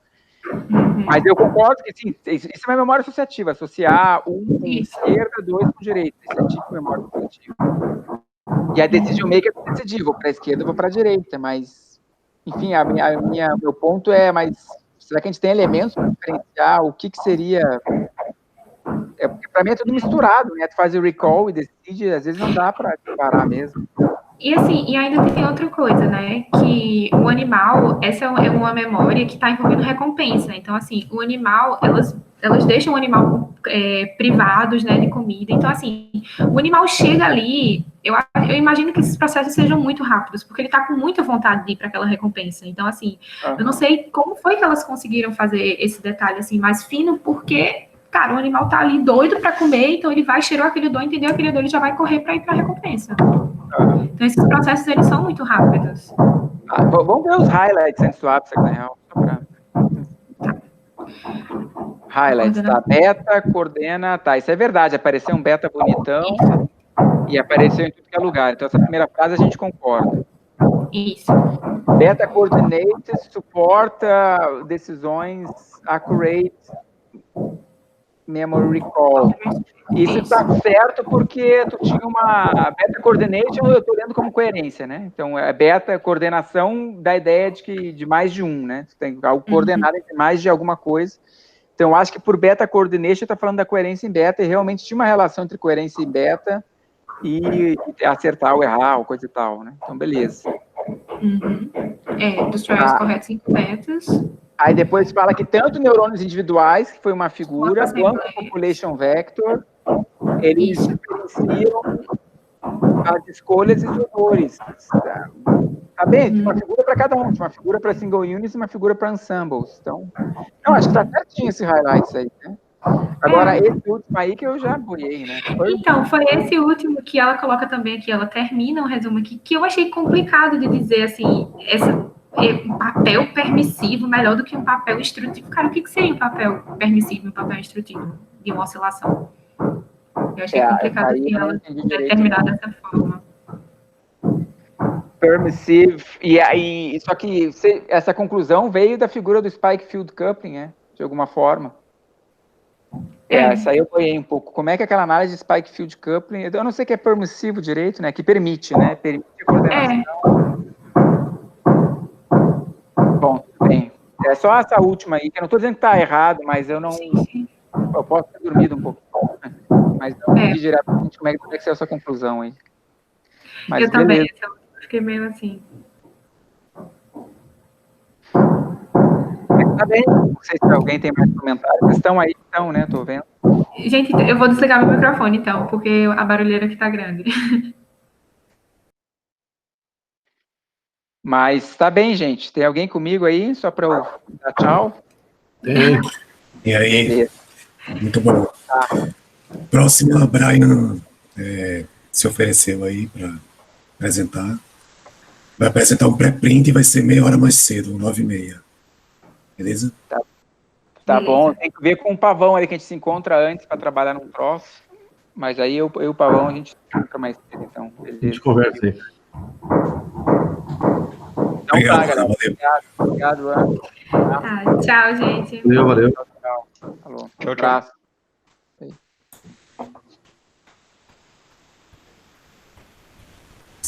Mas eu concordo que, sim, isso é uma memória associativa, associar um com esquerda, dois com direita. Isso é tipo memória associativa. E a decision maker é decidir, vou para a esquerda, vou para a direita, mas, enfim, meu ponto é, mas será que a gente tem elementos para diferenciar o que seria... Porque para mim é tudo misturado, né? Tu faz o recall e decide, às vezes não dá para separar mesmo. E assim, e ainda tem outra coisa, né? Que o animal, essa é uma memória que está envolvendo recompensa. Então, assim, o animal, elas deixam o animal privados, né, de comida. Então, assim, o animal chega ali, eu imagino que esses processos sejam muito rápidos, porque ele está com muita vontade de ir para aquela recompensa. Então, assim, eu não sei como foi que elas conseguiram fazer esse detalhe, assim, mais fino, porque cara, o animal tá ali doido para comer, então ele vai, cheirou aquele odor, entendeu aquele odor, ele já vai correr para ir para a recompensa. Então esses processos, eles são muito rápidos. Vamos ver os highlights antes do ápice, na real. Highlights, tá? Beta, coordena, tá, isso é verdade, apareceu um beta bonitão e apareceu em tudo que é lugar. Então essa primeira frase a gente concorda. Isso. Beta coordinates suporta decisões accurate memory recall. Isso está certo porque tu tinha uma beta coordination, eu estou lendo como coerência, né? Então, a beta coordenação da ideia de mais de um, né? Tu tem algo coordenado entre mais de alguma coisa. Então, acho que por beta coordination está falando da coerência em beta e realmente tinha uma relação entre coerência em beta e acertar ou errar, ou coisa e tal, né? Então, beleza. Dos trials corretos e incorretos. Aí depois fala que tanto neurônios individuais, que foi uma figura, quanto population vector, eles diferenciam as escolhas e os odores. Tá bem? Tinha uma figura para cada um, tinha uma figura para single units e uma figura para ensembles. Então, não, acho que tá certinho esse highlights aí, né? Agora, esse último aí que eu já boiei, né? Então, foi esse último que ela coloca também aqui, ela termina um resumo aqui, que eu achei complicado de dizer, assim, um papel permissivo melhor do que um papel instrutivo. Cara, o que seria um papel permissivo e um papel instrutivo de uma oscilação? Eu achei complicado assim, ela determinar dessa forma. Permissive, e aí, só que essa conclusão veio da figura do Spike Field Coupling, né? De alguma forma. Essa aí eu boiei um pouco. Como é que aquela análise de Spike Field Coupling, eu não sei o que é permissivo direito, né? Que permite, né? Permite a coordenação. Bom, tudo bem. É só essa última aí, que eu não estou dizendo que está errado, mas eu não... Eu posso ter dormido um pouco. Mas não entendi diretamente como é que saiu essa conclusão aí. Mas eu também, fiquei meio assim. Tá bem, não sei se alguém tem mais comentários. Vocês estão aí, então, né? Tô vendo. Gente, eu vou desligar meu microfone, então, porque a barulheira aqui tá grande. Mas tá bem, gente. Tem alguém comigo aí, só para eu dar tchau? Tem. E aí? Beleza. Muito bom. Tá. Próximo, a Brian se ofereceu aí para apresentar. Vai apresentar um pré-print e vai ser meia hora mais cedo, 9h30. Beleza? Tá bom, tem que ver com o Pavão ali que a gente se encontra antes para trabalhar no troço. Mas aí eu e o Pavão a gente se encontra mais cedo, então. Beleza. A gente conversa aí. Então Obrigado, tá, galera. valeu. Obrigado, Ana. Tchau, gente. Valeu. Tchau. Falou. Tchau, tchau. Abraço.